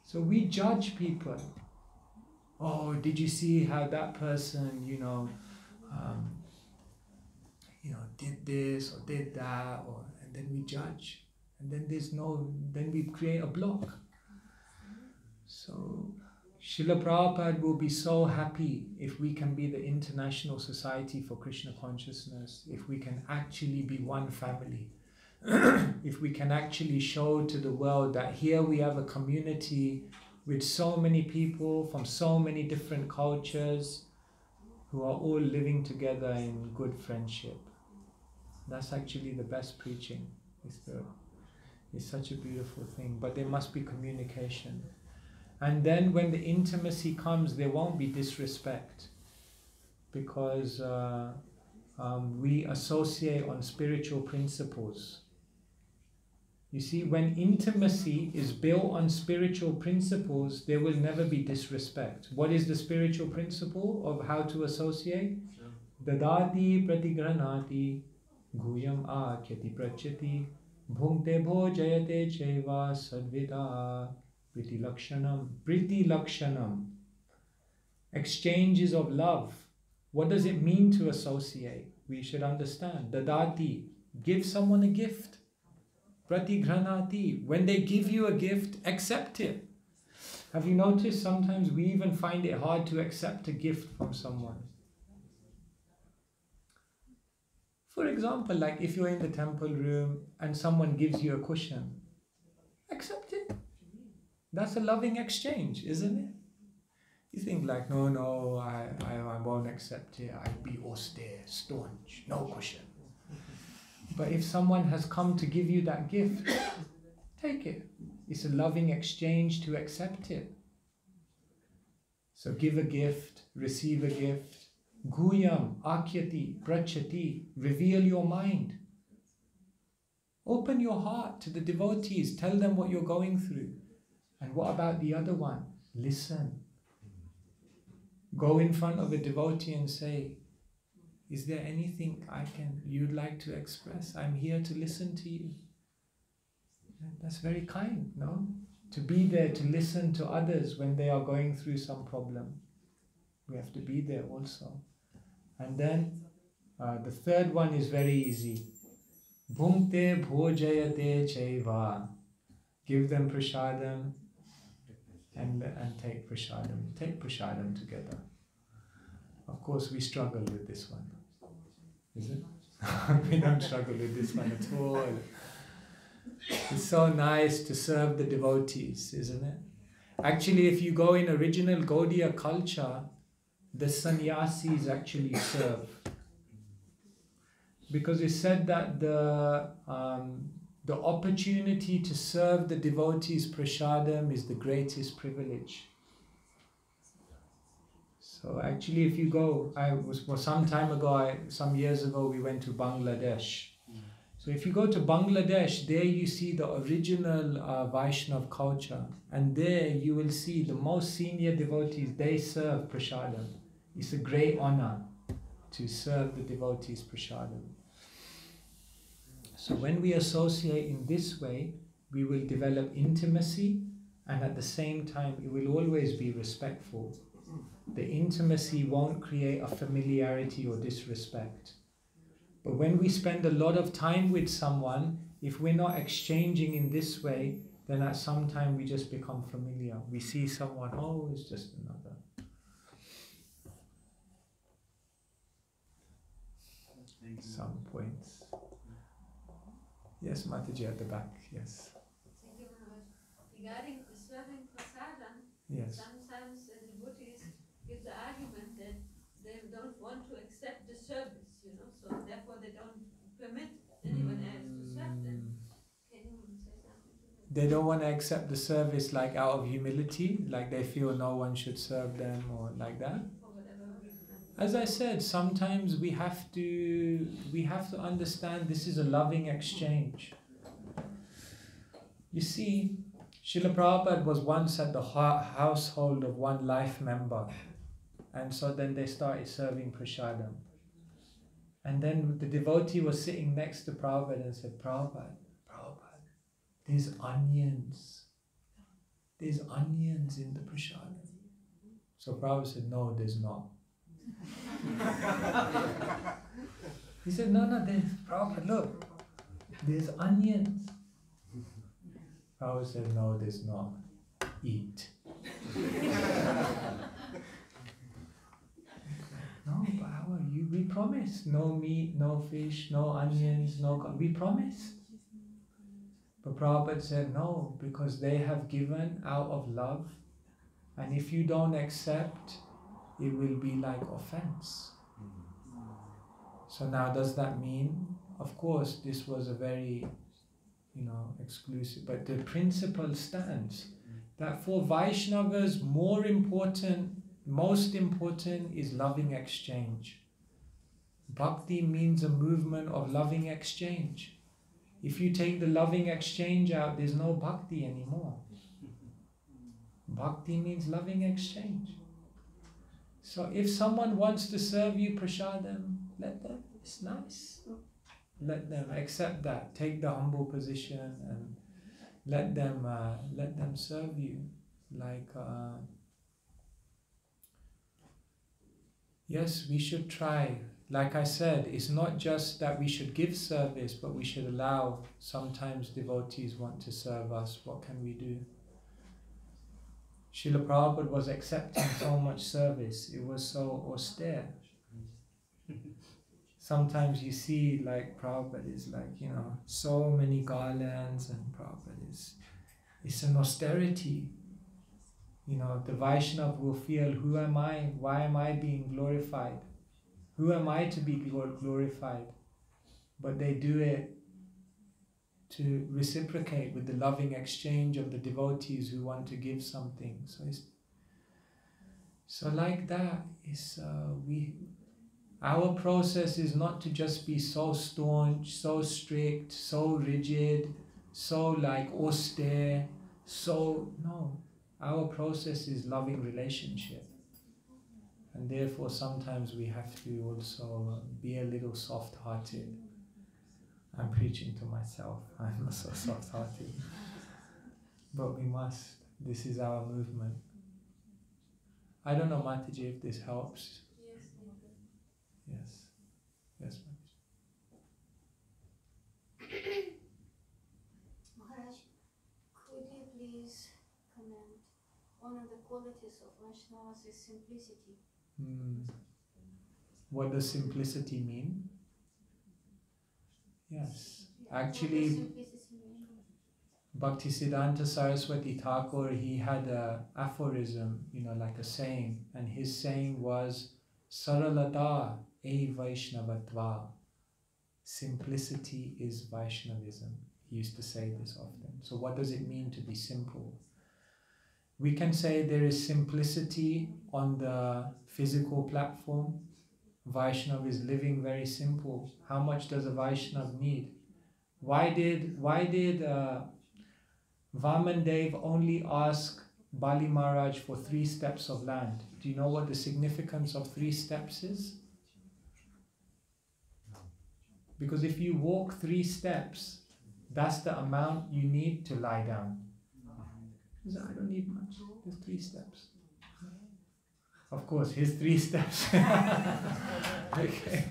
So we judge people. Oh, did you see how that person, did this or did that, and then we judge, and then then we create a block. So Srila Prabhupada will be so happy if we can be the International Society for Krishna Consciousness, if we can actually be one family, if we can actually show to the world that here we have a community with so many people from so many different cultures who are all living together in good friendship. That's actually the best preaching. It's such a beautiful thing, but there must be communication. And then when the intimacy comes, there won't be disrespect, because we associate on spiritual principles. You see, when intimacy is built on spiritual principles, there will never be disrespect. What is the spiritual principle of how to associate? Dadati pratigranati guyam akyati prachati bhungte bhojayate cheva sadvita priti lakshanam. Priti lakshanam. Exchanges of love. What does it mean to associate? We should understand. Dadati. Give someone a gift. Pratigranati. When they give you a gift, accept it. Have you noticed sometimes we even find it hard to accept a gift from someone? For example, like if you're in the temple room and someone gives you a cushion, accept it. That's a loving exchange, isn't it? You think like, no, I won't accept it. I'll be austere, staunch, no cushion. But if someone has come to give you that gift, take it. It's a loving exchange to accept it. So give a gift, receive a gift. Guyam, akyati, prachati. Reveal your mind. Open your heart to the devotees. Tell them what you're going through. And what about the other one? Listen. Go in front of a devotee and say, is there anything you'd like to express? I'm here to listen to you. That's very kind, no? To be there to listen to others when they are going through some problem. We have to be there also. And then the third one is very easy. Bhungte bhojayate cheva. Give them prasadam and take prasadam. Take prasadam together. Of course, we struggle with this one. Is it? We don't struggle with this one at all. It's so nice to serve the devotees, isn't it? Actually, if you go in original Gaudiya culture, the sannyasis actually serve. Because it's said that the opportunity to serve the devotees prasadam is the greatest privilege. So actually, if you go, some years ago, we went to Bangladesh. So if you go to Bangladesh, there you see the original Vaishnav culture. And there you will see the most senior devotees, they serve prasadam. It's a great honor to serve the devotees prasadam. So when we associate in this way, we will develop intimacy, and at the same time, it will always be respectful. The intimacy won't create a familiarity or disrespect. But when we spend a lot of time with someone, if we're not exchanging in this way, then at some time we just become familiar. We see someone, oh, it's just another. Some points. Yes, Mataji at the back, yes. Thank you very much. Regarding serving prasadam, Yes. sometimes the devotees give the argument that they don't want to accept the service, so therefore they don't permit anyone else to serve them. Can you say something to that? They don't want to accept the service like out of humility, like they feel no one should serve them or like that. For whatever reason. As I said, sometimes we have to understand this is a loving exchange. You see, Srila Prabhupada was once at the household of one life member, and so then they started serving prasadam. And then the devotee was sitting next to Prabhupada and said, Prabhupada, there's onions. There's onions in the prasadam. So Prabhupada said, no, there's not. He said, no, there's, Prabhupada, look, there's onions. Prabhupada said, no, there's not. Eat. No, but how are you? We promised no meat, no fish, no onions, we promised. But Prabhupada said no, because they have given out of love, and if you don't accept, it will be like offense. So now does that mean, of course this was a very, exclusive, but the principle stands that for Vaishnavas most important is loving exchange. Bhakti means a movement of loving exchange. If you take the loving exchange out, there's no bhakti anymore. Bhakti means loving exchange. So if someone wants to serve you prasadam, let them. It's nice. Let them accept that. Take the humble position and let them serve you. Yes, we should try. Like I said, it's not just that we should give service, but we should allow. Sometimes devotees want to serve us. What can we do? Srila Prabhupada was accepting so much service. It was so austere. Sometimes you see Prabhupada is so many garlands, and Prabhupada it's an austerity. The Vaishnava will feel, who am I? Why am I being glorified? Who am I to be glorified? But they do it to reciprocate with the loving exchange of the devotees who want to give something. So like that, our process is not to just be so staunch, so strict, so rigid, so austere, no. Our process is loving relationship. And therefore sometimes we have to also be a little soft-hearted. I'm preaching to myself, I'm not so soft-hearted. But we must. This is our movement. I don't know, Mataji, if this helps. Yes. Yes, Mataji. Maharaj, could you please comment? One of the qualities of Vaishnavas is simplicity. What does simplicity mean? Yes. Actually, Bhaktisiddhanta Saraswati Thakur, he had an aphorism, like a saying, and his saying was, Saralata e Vaishnavatva. Simplicity is Vaishnavism. He used to say this often. So what does it mean to be simple? We can say there is simplicity on the physical platform. Vaishnava is living very simple. How much does a Vaishnava need? Why did Vamandev only ask Bali Maharaj for 3 steps of land? Do you know what the significance of 3 steps is? Because if you walk 3 steps, that's the amount you need to lie down. He said, I don't need much, just 3 steps. Of course, his 3 steps. Okay.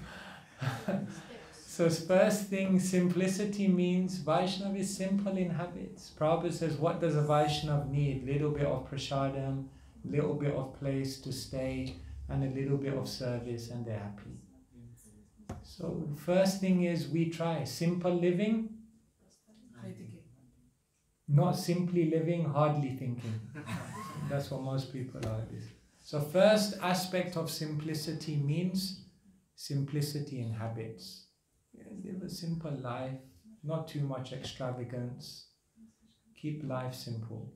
So first thing, simplicity means Vaishnava is simple in habits. Prabhupada says, what does a Vaishnava need? Little bit of prasadam, little bit of place to stay, and a little bit of service, and they're happy. So first thing is we try simple living, not simply living, hardly thinking. That's what most people are. So first aspect of simplicity means simplicity in habits. Live a simple life, not too much extravagance. Keep life simple.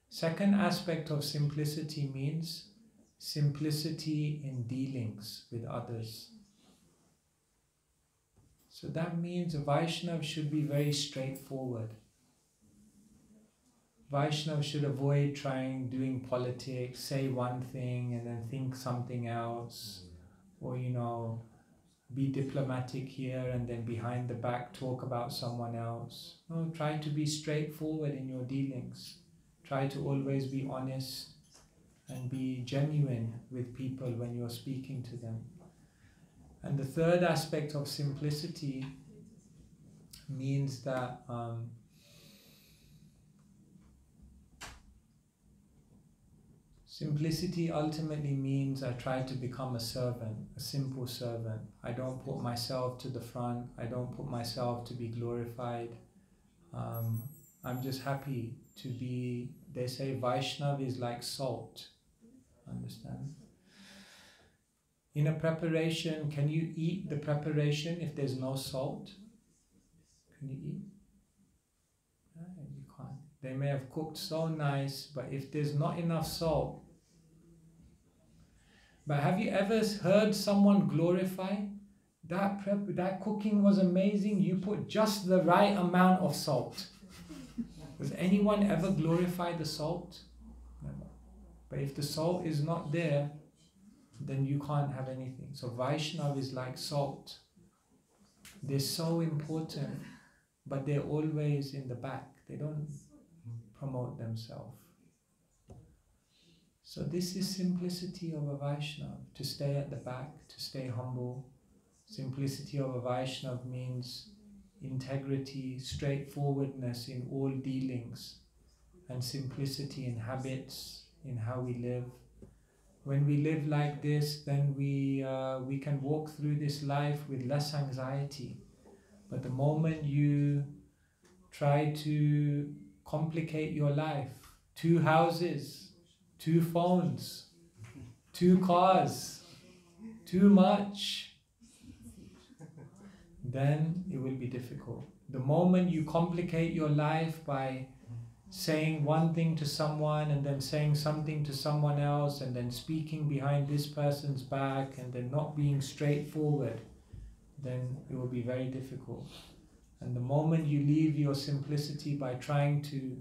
Second aspect of simplicity means simplicity in dealings with others. So that means a Vaishnava should be very straightforward. Vaishnava should avoid doing politics, say one thing and then think something else, or be diplomatic here and then behind the back talk about someone else. No, try to be straightforward in your dealings. Try to always be honest and be genuine with people when you're speaking to them. And the third aspect of simplicity means that Simplicity ultimately means I try to become a servant, a simple servant. I don't put myself to the front. I don't put myself to be glorified. I'm just happy to be, they say Vaishnav is like salt. Understand? In a preparation, can you eat the preparation if there's no salt? Can you eat? No, you can't. They may have cooked so nice, but if there's not enough salt. But have you ever heard someone glorify? That cooking was amazing, you put just the right amount of salt. Does anyone ever glorify the salt? Never. But if the salt is not there, then you can't have anything. So Vaishnav is like salt. They're so important, but they're always in the back. They don't promote themselves. So this is simplicity of a Vaishnav, to stay at the back, to stay humble. Simplicity of a Vaishnav means integrity, straightforwardness in all dealings, and simplicity in habits, in how we live. When we live like this, then we can walk through this life with less anxiety. But the moment you try to complicate your life, 2 houses, 2 phones, 2 cars, too much, then it will be difficult. The moment you complicate your life by saying one thing to someone and then saying something to someone else and then speaking behind this person's back and then not being straightforward, then it will be very difficult. And the moment you leave your simplicity by trying to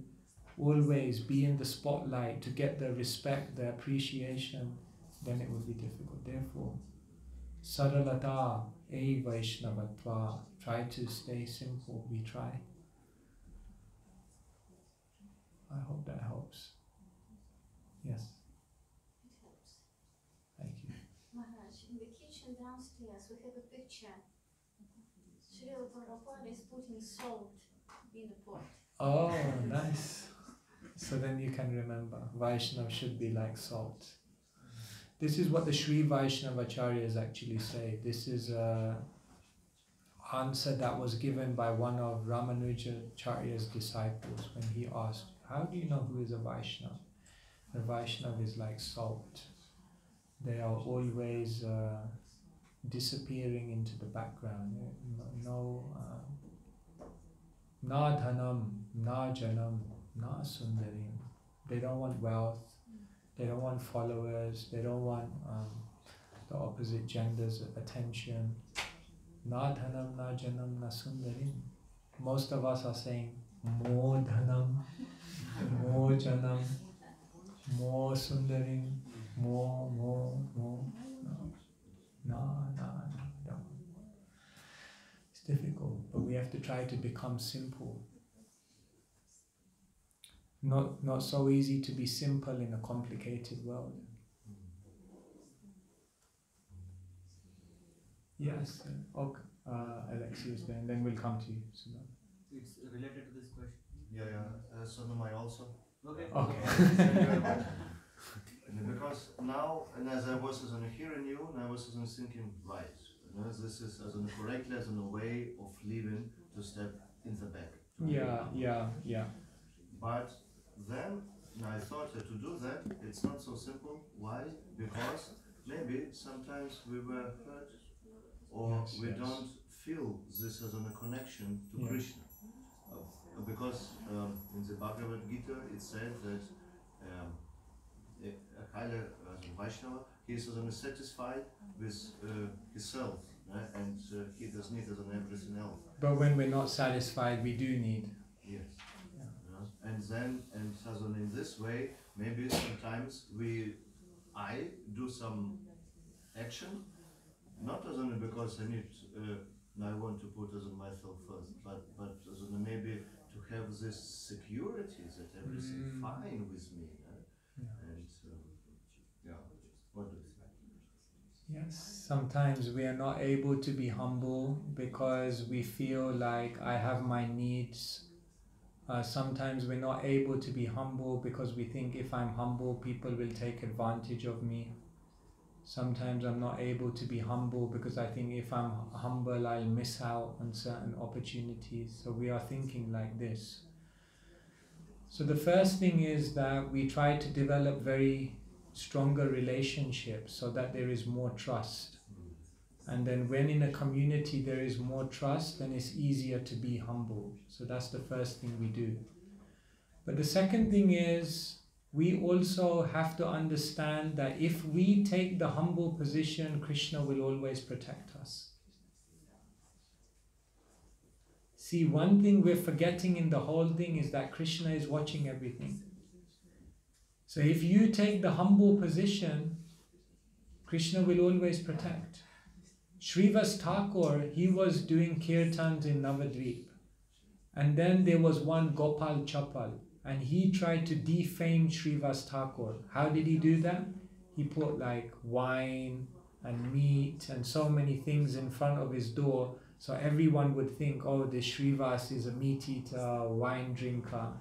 always be in the spotlight to get the respect, the appreciation, then it will be difficult. Therefore, saralata e vaishnavatva, try to stay simple, we try. I hope that helps. Yes? It helps. Thank you. Maharaj, in the kitchen downstairs we have a picture. Srila Prabhupada is putting salt in a pot. Oh, nice. So then you can remember, Vaishnava should be like salt. This is what the Sri Vaishnavacharyas actually say. This is an answer that was given by one of Ramanujacharya's disciples when he asked, how do you know who is a Vaishnava? The Vaishnava is like salt. They are always disappearing into the background. Na dhanam, na janam, na sundarim. They don't want wealth, they don't want followers, they don't want the opposite gender's attention. Na dhanam, na janam, na sundarim. Most of us are saying, more dhanam, more janam, more sundarim, more. No. It's difficult, but we have to try to become simple. Not so easy to be simple in a complicated world. Yes, okay. Alexius, then we'll come to you. It's related to this question. Yeah. Sonamai also. Okay. Thank you very much. Because now, and as I was hearing you, and I was thinking, right, this is as a correctly as a way of living to step in the back. Yeah. But then I thought that to do that, it's not so simple. Why? Because maybe sometimes we were hurt, or we don't feel this as a connection to Krishna. Because in the Bhagavad Gita it said that a higher Vaishnava, he is satisfied with himself, and he does need everything else. But when we're not satisfied, we do need. Yes. And then, in this way, maybe sometimes I do some action, not as only because I need, I want to put as myself first, but as maybe to have this security that everything fine with me. And what do you think? Yes, sometimes we are not able to be humble because we feel like I have my needs Sometimes we're not able to be humble because we think if I'm humble, people will take advantage of me. Sometimes I'm not able to be humble because I think if I'm humble, I'll miss out on certain opportunities. So we are thinking like this. So the first thing is that we try to develop very stronger relationships so that there is more trust. And then when in a community there is more trust, then it's easier to be humble. So that's the first thing we do. But the second thing is, we also have to understand that if we take the humble position, Krishna will always protect us. See, one thing we're forgetting in the whole thing is that Krishna is watching everything. So if you take the humble position, Krishna will always protect. Srivas Thakur, he was doing kirtans in Navadvip. And then there was one Gopal Chapal, and he tried to defame Srivas Thakur. How did he do that? He put like wine and meat and so many things in front of his door, so everyone would think, oh, this Srivas is a meat eater, wine drinker.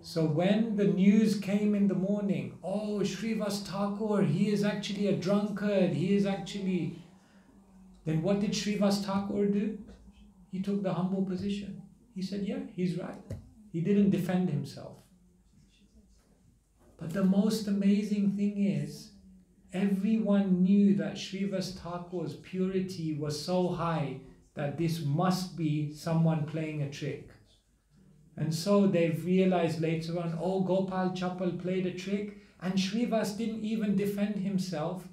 So when the news came in the morning, oh, Srivas Thakur, he is actually a drunkard, he is actually... Then what did Srivas Thakur do? He took the humble position. He said, yeah, he's right. He didn't defend himself. But the most amazing thing is, everyone knew that Srivas Thakur's purity was so high that this must be someone playing a trick. And so they've realized later on, oh, Gopal Chapal played a trick, and Srivas didn't even defend himself.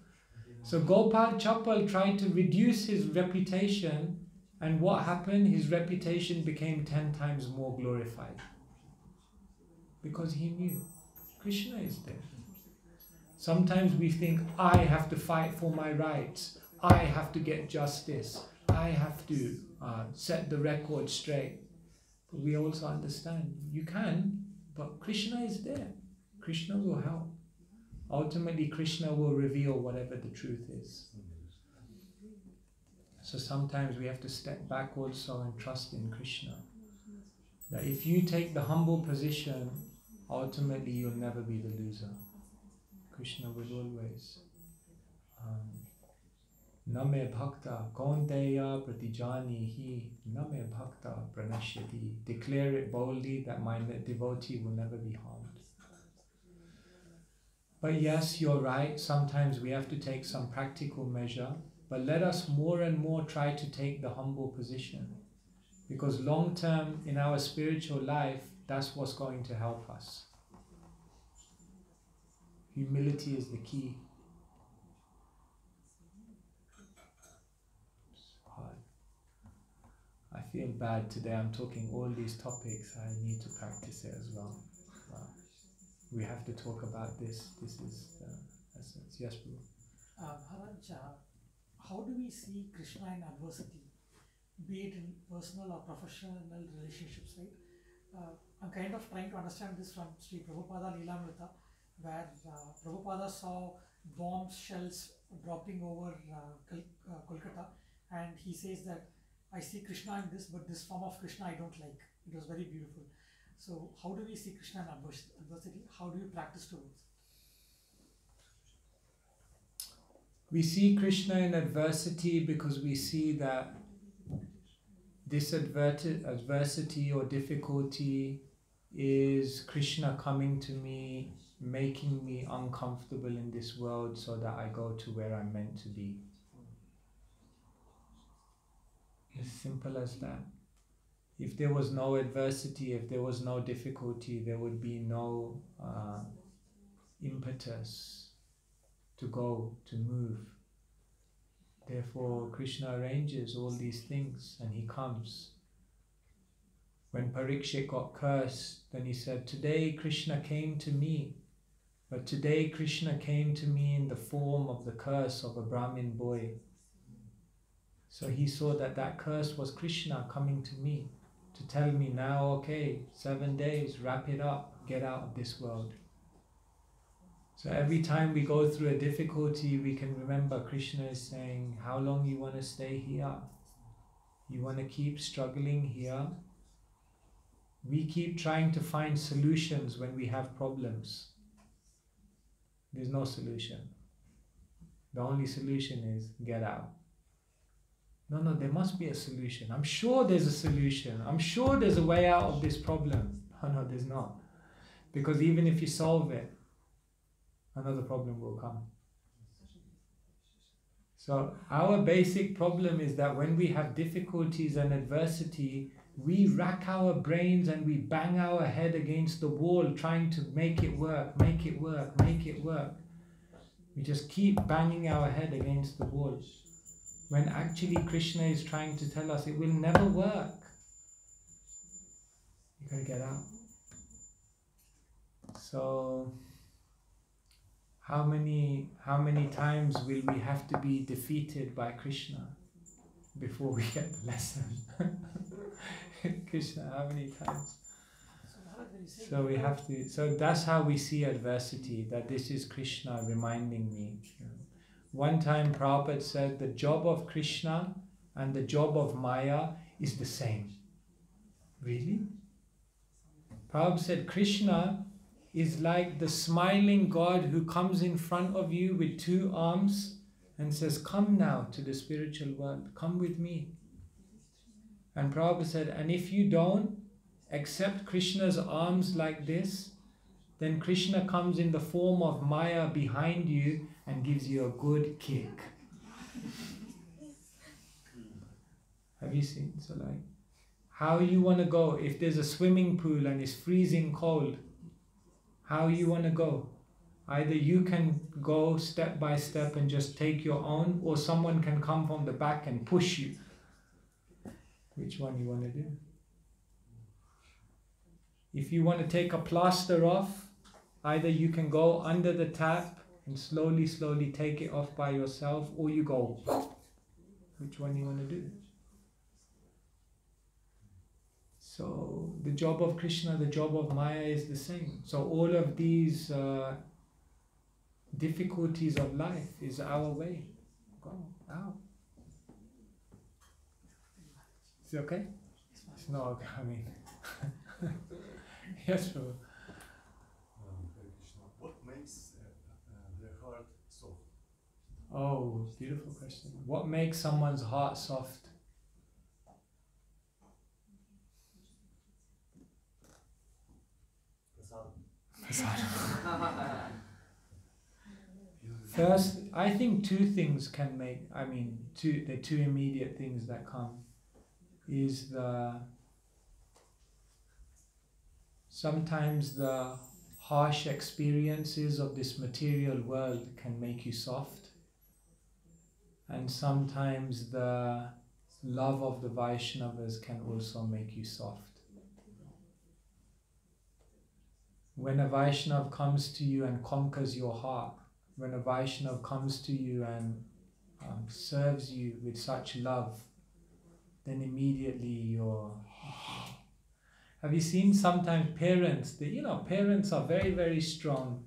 So Gopal Chapal tried to reduce his reputation, and what happened? His reputation became 10 times more glorified. Because he knew Krishna is there. Sometimes we think, I have to fight for my rights, I have to get justice, I have to set the record straight. But we also understand, you can, but Krishna is there. Krishna will help. Ultimately, Krishna will reveal whatever the truth is. So sometimes we have to step back also and trust in Krishna. That if you take the humble position, ultimately you'll never be the loser. Krishna will always. Name bhakta kaunteya pratijani hi name bhakta pranashyati. Declare it boldly that my devotee will never be harmed. But yes, you're right, sometimes we have to take some practical measure, but let us more and more try to take the humble position. Because long term in our spiritual life, that's what's going to help us. Humility is the key. I feel bad today, I'm talking all these topics, I need to practice it as well. We have to talk about this. This is the essence. Yes, Bro. Maharaj, how do we see Krishna in adversity, be it in personal or professional relationships, right? I'm kind of trying to understand this from Sri Prabhupada Leelamrita, where Prabhupada saw bomb shells dropping over Kolkata, and he says that I see Krishna in this, but this form of Krishna I don't like. It was very beautiful. So how do we see Krishna in adversity? How do we practice towards? We see Krishna in adversity because we see that this adversity or difficulty is Krishna coming to me, making me uncomfortable in this world so that I go to where I'm meant to be. As simple as that. If there was no adversity, if there was no difficulty, there would be no impetus to go, to move. Therefore, Krishna arranges all these things and he comes. When Parikshit got cursed, then he said, today Krishna came to me, but today Krishna came to me in the form of the curse of a Brahmin boy. So he saw that that curse was Krishna coming to me to tell me now, okay, 7 days, wrap it up, get out of this world. So every time we go through a difficulty, we can remember Krishna is saying, how long you want to stay here? You want to keep struggling here? We keep trying to find solutions when we have problems. There's no solution. The only solution is get out. No, there must be a solution. I'm sure there's a solution. I'm sure there's a way out of this problem. No, there's not. Because even if you solve it, another problem will come. So our basic problem is that when we have difficulties and adversity, we rack our brains and we bang our head against the wall trying to make it work, make it work, make it work. We just keep banging our head against the wall. When actually Krishna is trying to tell us it will never work. You gotta get out. So how many times will we have to be defeated by Krishna before we get the lesson? Krishna, how many times? So we have to. So that's how we see adversity. That this is Krishna reminding me. One time Prabhupada said the job of Krishna and the job of Maya is the same. Really? Prabhupada said Krishna is like the smiling God who comes in front of you with two arms and says, come now to the spiritual world, come with me. And Prabhupada said, and if you don't accept Krishna's arms like this, then Krishna comes in the form of Maya behind you and gives you a good kick. Have you seen? So like, how you want to go if there's a swimming pool and it's freezing cold? How you want to go? Either you can go step by step and just take your own, or someone can come from the back and push you. Which one you want to do? If you want to take a plaster off, either you can go under the tap and slowly take it off by yourself, or you go. Which one you want to do? So the job of Krishna, the job of Maya is the same. So all of these difficulties of life is our way. Go out. Is it okay? It's not okay. I mean, yes, bro. What makes the heart soft? Oh, beautiful question. What makes someone's heart soft? First, I think two things can make, the two immediate things that come is sometimes the harsh experiences of this material world can make you soft, and sometimes the love of the Vaishnavas can also make you soft. When a Vaishnav comes to you and conquers your heart, when a Vaishnav comes to you and serves you with such love, then immediately you're... Have you seen sometimes parents, parents are very, very strong,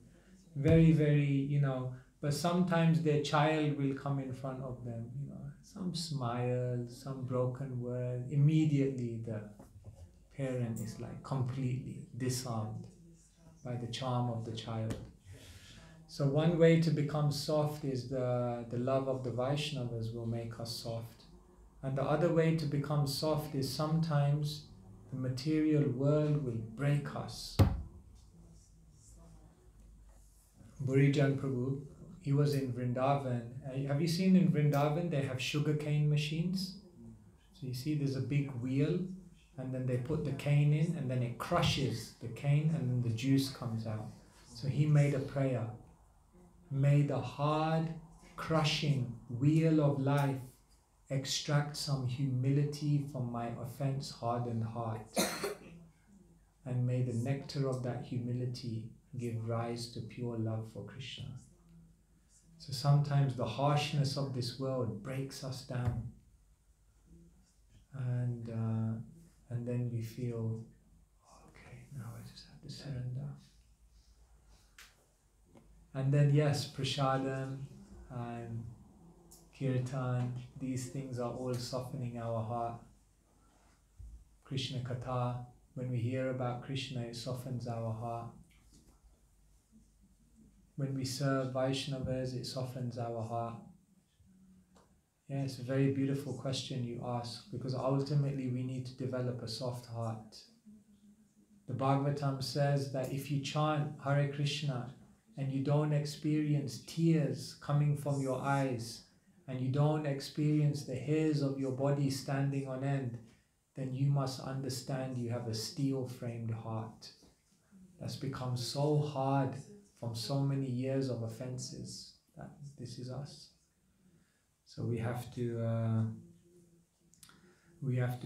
very, very, but sometimes their child will come in front of them, some smile, some broken word, immediately the parent is like completely disarmed by the charm of the child. So one way to become soft is the love of the Vaishnavas will make us soft. And the other way to become soft is sometimes the material world will break us. Burijan Prabhu, he was in Vrindavan. Have you seen in Vrindavan they have sugarcane machines? So you see there's a big wheel, and then they put the cane in, and then it crushes the cane, and then the juice comes out. So he made a prayer. May the hard, crushing wheel of life extract some humility from my offense-hardened heart. And may the nectar of that humility give rise to pure love for Krishna. So sometimes the harshness of this world breaks us down. And then we feel, okay, now I just have to surrender. And then yes, prasadam and kirtan, these things are all softening our heart. Krishna Katha, When we hear about Krishna, it softens our heart. When we serve Vaishnavas, it softens our heart. Yeah, it's a very beautiful question you ask, because ultimately we need to develop a soft heart. The Bhagavatam says that if you chant Hare Krishna and you don't experience tears coming from your eyes, and you don't experience the hairs of your body standing on end, then you must understand you have a steel-framed heart that's become so hard from so many years of offenses. That this is us. So we have to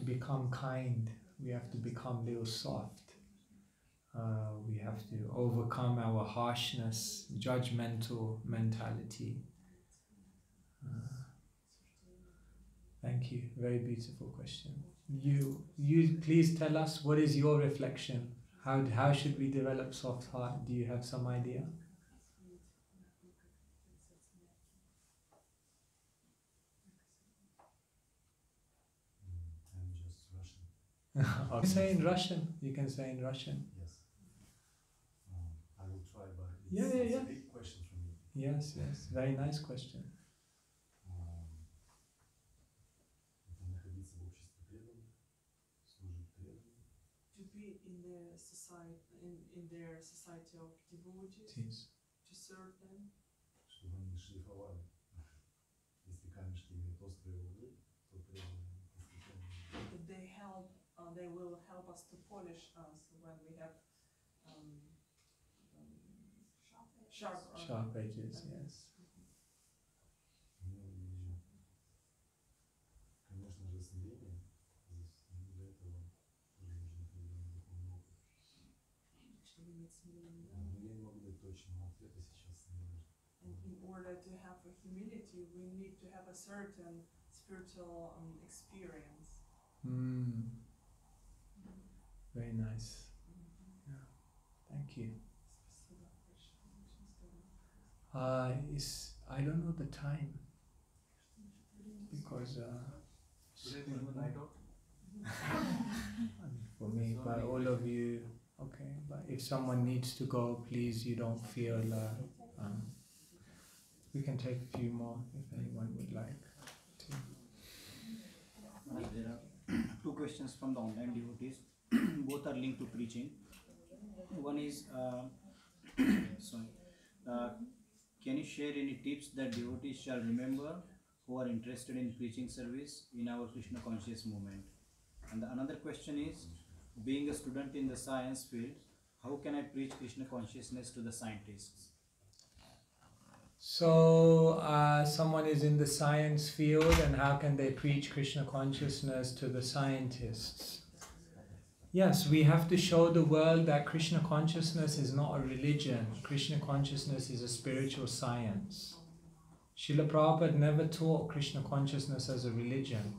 become kind. We have to become a little soft. We have to overcome our harshness, judgmental mentality. Thank you. Very beautiful question. You please tell us, what is your reflection? How should we develop soft heart? Do you have some idea? I'm just Russian. You can say in Russian. You can say in Russian. Yes. I will try, but Yeah. it's a big question for me. Yes. Very nice question. Находиться в обществе преданных, служить преданным. To be in the society, in their society of devotees, Jeez. to serve them. Чтобы они не шлифовали. Если камешки имеют острые углы, то преданные постепенно. They will help us to polish us when we have sharp edges, yes. Ну и, конечно же, смирение. Здесь для этого тоже нужен определенный духовный опыт. Но я не могу дать точного ответа сейчас. And in order to have a humility, we need to have a certain spiritual experience. Very nice. Yeah. Thank you. I don't know the time because for me, but all of you, okay. But if someone needs to go, please, you don't feel. We can take a few more if anyone would like to. There are two questions from the online devotees. Both are linked to preaching. One is, can you share any tips that devotees shall remember who are interested in preaching service in our Krishna conscious movement? And the another question is, being a student in the science field, how can I preach Krishna consciousness to the scientists? So, someone is in the science field, and how can they preach Krishna consciousness to the scientists? Yes, we have to show the world that Krishna consciousness is not a religion. Krishna consciousness is a spiritual science. Srila Prabhupada never taught Krishna consciousness as a religion.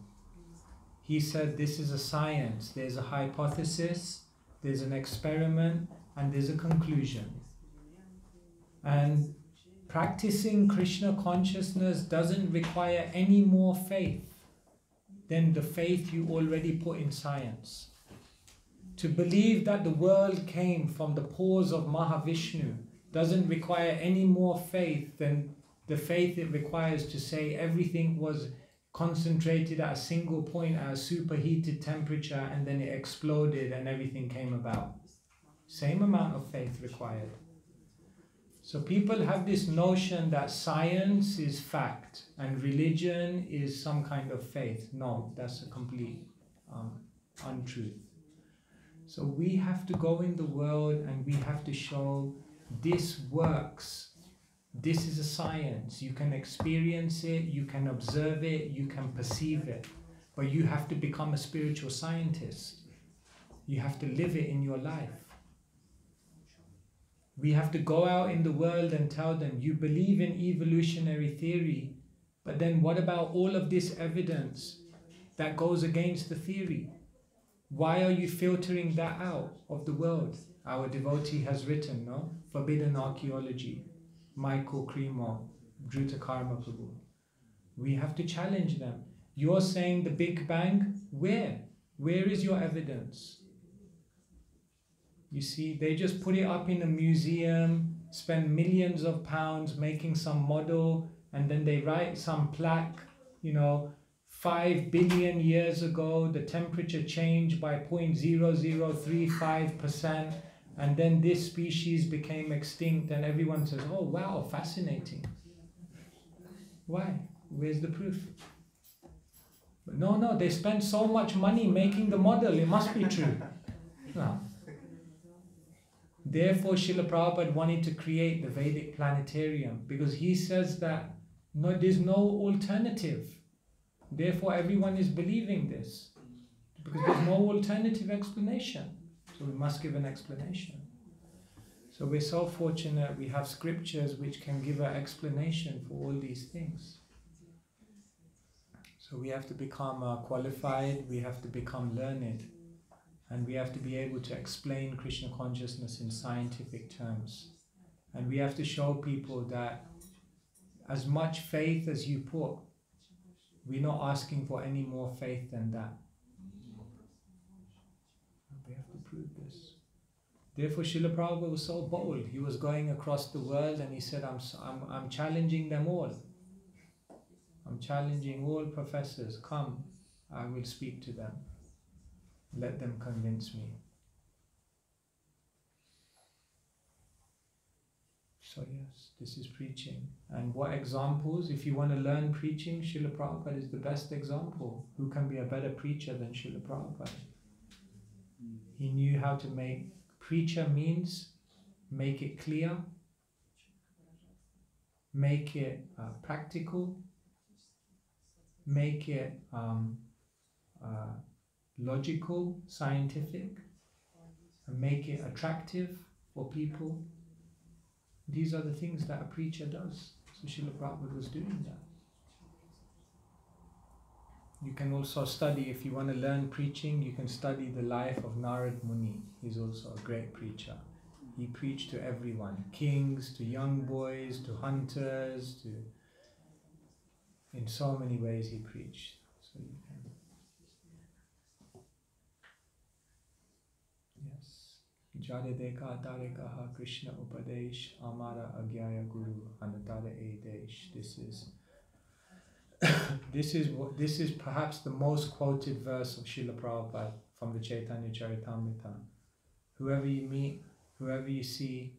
He said this is a science. There's a hypothesis, there's an experiment, and there's a conclusion. And practicing Krishna consciousness doesn't require any more faith than the faith you already put in science. To believe that the world came from the pores of Mahavishnu doesn't require any more faith than the faith it requires to say everything was concentrated at a single point at a superheated temperature and then it exploded and everything came about. Same amount of faith required. So people have this notion that science is fact and religion is some kind of faith. No, that's a complete untruth. So we have to go in the world and we have to show this works. This is a science. You can experience it, you can observe it, you can perceive it. But you have to become a spiritual scientist. You have to live it in your life. We have to go out in the world and tell them, you believe in evolutionary theory, but then what about all of this evidence that goes against the theory? Why are you filtering that out of the world? Our devotee has written, no? Forbidden Archaeology, Michael Cremo, Dhruta Karma Prabhu. We have to challenge them. You're saying the Big Bang? Where? Where is your evidence? You see, they just put it up in a museum, spend millions of pounds making some model, and then they write some plaque, 5 billion years ago, the temperature changed by 0.0035%, and then this species became extinct, and everyone says, oh wow, fascinating. Why? Where's the proof? But no, they spent so much money making the model, it must be true. No. Therefore, Srila Prabhupada wanted to create the Vedic planetarium, because he says that there's no alternative. Therefore, everyone is believing this, because there's no alternative explanation. So we must give an explanation. So we're so fortunate we have scriptures which can give an explanation for all these things. So we have to become qualified, we have to become learned, and we have to be able to explain Krishna consciousness in scientific terms. And we have to show people that as much faith as you put, we're not asking for any more faith than that. We have to prove this. Therefore, Srila Prabhupada was so bold. He was going across the world and he said, I'm challenging them all. I'm challenging all professors. Come, I will speak to them. Let them convince me. So yes, this is preaching. And what examples? If you want to learn preaching, Srila Prabhupada is the best example. Who can be a better preacher than Srila Prabhupada? He knew how to make, preacher means make it clear, make it practical, make it logical, scientific, and make it attractive for people. These are the things that a preacher does. So Srila Prabhupada was doing that. You can also study, if you want to learn preaching, you can study the life of Narad Muni. He's also a great preacher. He preached to everyone, kings, to young boys, to hunters, to... in so many ways he preached. So you can... Jadedeka Darekaha Krishna Upadesh Amara Agyaya Guru Anatara Edesh. This is perhaps the most quoted verse of Srila Prabhupada from the Chaitanya Charitamrita. Whoever you meet, whoever you see,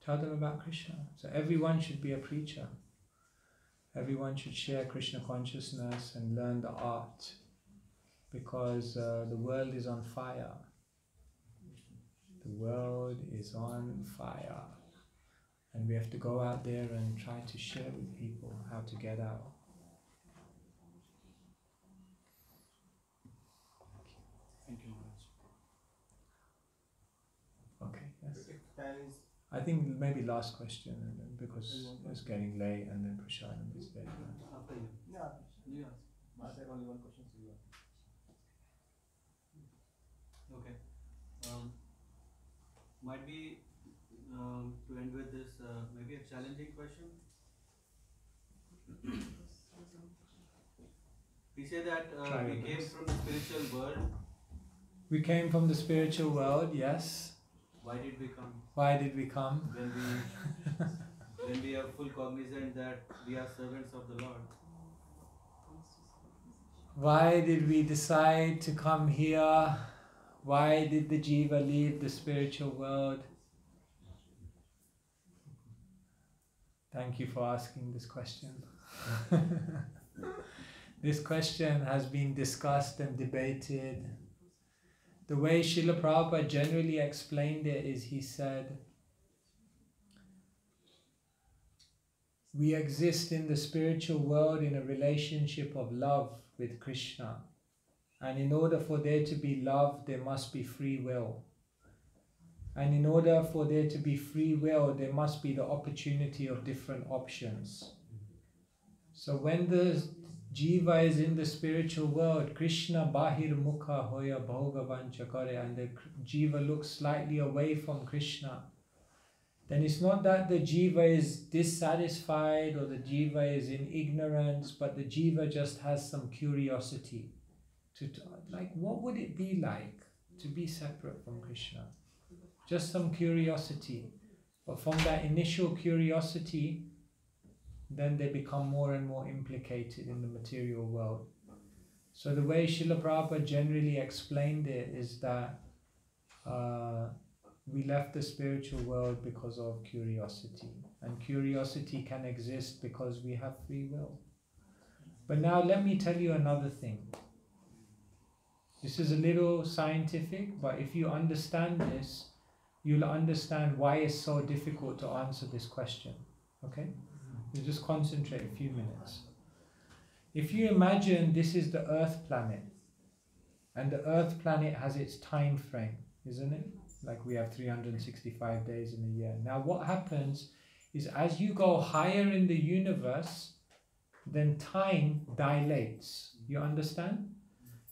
tell them about Krishna. So everyone should be a preacher. Everyone should share Krishna consciousness and learn the art, because the world is on fire. The world is on fire, and we have to go out there and try to share with people how to get out. Thank you, Maharaj. Okay, yes. I think maybe last question, and then because it's getting late, and then Prashadam is there. After you. Yeah, you ask. Maharaj, I have only one question, so you ask. Okay. Might be to end with this, maybe a challenging question. We say that we came from the spiritual world. We came from the spiritual world, yes. Why did we come? Why did we come? When we are full cognizant that we are servants of the Lord. Why did we decide to come here? Why did the jiva leave the spiritual world? Thank you for asking this question. This question has been discussed and debated. The way Srila Prabhupada generally explained it is, he said, we exist in the spiritual world in a relationship of love with Krishna. And in order for there to be love, there must be free will. And in order for there to be free will, there must be the opportunity of different options. So when the jiva is in the spiritual world, Krishna bahir mukha hoya Bhagavan chakare, and the jiva looks slightly away from Krishna, then it's not that the jiva is dissatisfied or the jiva is in ignorance, but the jiva just has some curiosity. Like, what would it be like to be separate from Krishna? just some curiosity. But from that initial curiosity, then they become more and more implicated in the material world. So the way Srila Prabhupada generally explained it is that we left the spiritual world because of curiosity. And curiosity can exist because we have free will. But now let me tell you another thing. This is a little scientific, but if you understand this, you'll understand why it's so difficult to answer this question. Okay? You just concentrate a few minutes. If you imagine this is the Earth planet, and the Earth planet has its time frame, isn't it? Like we have 365 days in a year. Now what happens is as you go higher in the universe, then time dilates. You understand?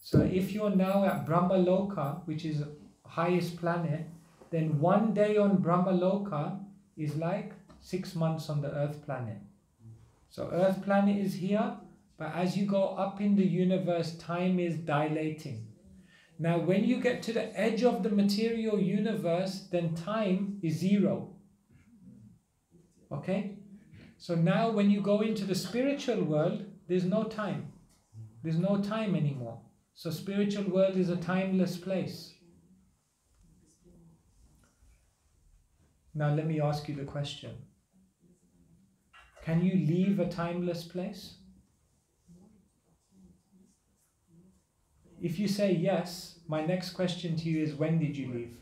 So if you're now at Brahmaloka, which is the highest planet, then one day on Brahmaloka is like 6 months on the Earth planet. So Earth planet is here, but as you go up in the universe, time is dilating. Now when you get to the edge of the material universe, then time is 0. Okay? So now when you go into the spiritual world, there's no time. There's no time anymore. So spiritual world is a timeless place. Now let me ask you the question. Can you leave a timeless place? If you say yes, my next question to you is, when did you leave?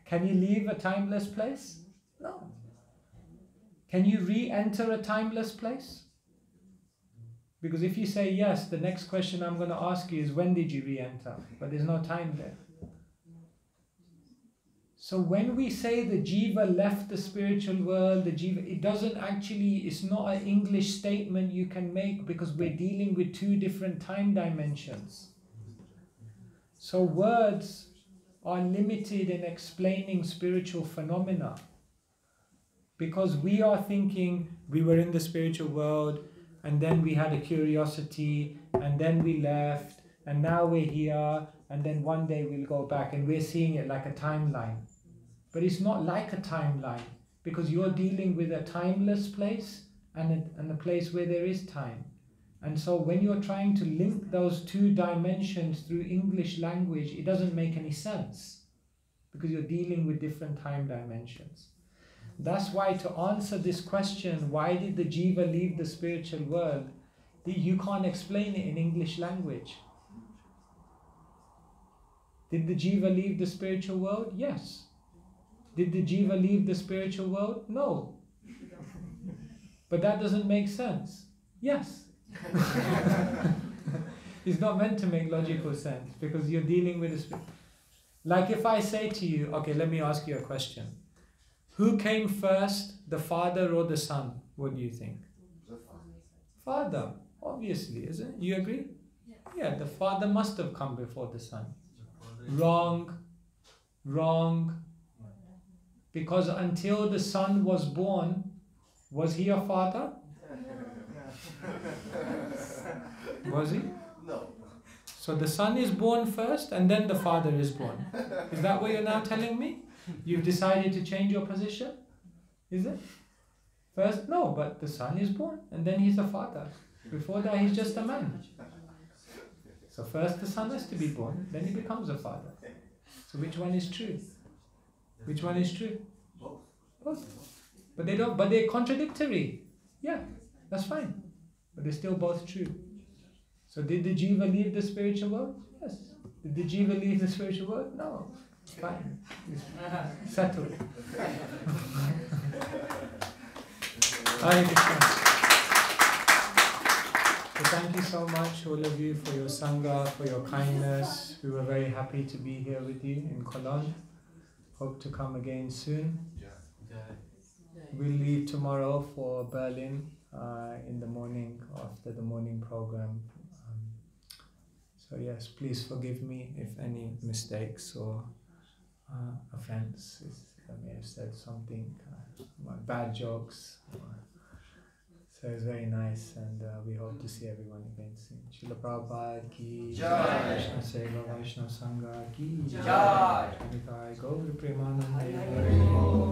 Can you leave a timeless place? No. Can you re-enter a timeless place? Because if you say yes, the next question I'm going to ask you is, when did you re-enter? But there's no time there. So when we say the jiva left the spiritual world, the jiva, it doesn't actually, it's not an English statement you can make, because we're dealing with 2 different time dimensions. So words are limited in explaining spiritual phenomena. Because we are thinking we were in the spiritual world, and then we had a curiosity, and then we left, and now we're here, and then one day we'll go back, and we're seeing it like a timeline. But it's not like a timeline, because you're dealing with a timeless place and a place where there is time. And so when you're trying to link those 2 dimensions through English language, it doesn't make any sense, because you're dealing with different time dimensions. That's why to answer this question, why did the jiva leave the spiritual world, you can't explain it in English language. Did the jiva leave the spiritual world? Yes. Did the jiva leave the spiritual world? No. But that doesn't make sense. Yes. It's not meant to make logical sense, because you're dealing with a spirit. Like if I say to you, okay, let me ask you a question. Who came first, the father or the son? What do you think? The Father, obviously, isn't it? You agree? Yeah, the father must have come before the son. Wrong. Wrong. Because until the son was born, was he a father? Was he? No. So the son is born first and then the father is born. Is that what you're now telling me? You've decided to change your position? Is it? First, no, but the son is born and then he's a father. Before that, he's just a man. So first the son has to be born, then he becomes a father. So which one is true? Which one is true? Both. Both. But they're contradictory. Yeah, that's fine. But they're still both true. So did the jiva leave the spiritual world? Yes. Did the jiva leave the spiritual world? No. Fine. It's settled. Hare Krishna. So thank you so much, all of you, for your sangha, for your kindness. We were very happy to be here with you in Köln. Hope to come again soon. We'll leave tomorrow for Berlin in the morning, after the morning program. So yes, please forgive me if any mistakes or offenses. I may have said something, bad jokes. So it's very nice, and we hope to see everyone again soon. Srila Prabhupada ki Jai, Krishna Seva Vaishnava Sangha ki Jai. Nitai Gaur Premanande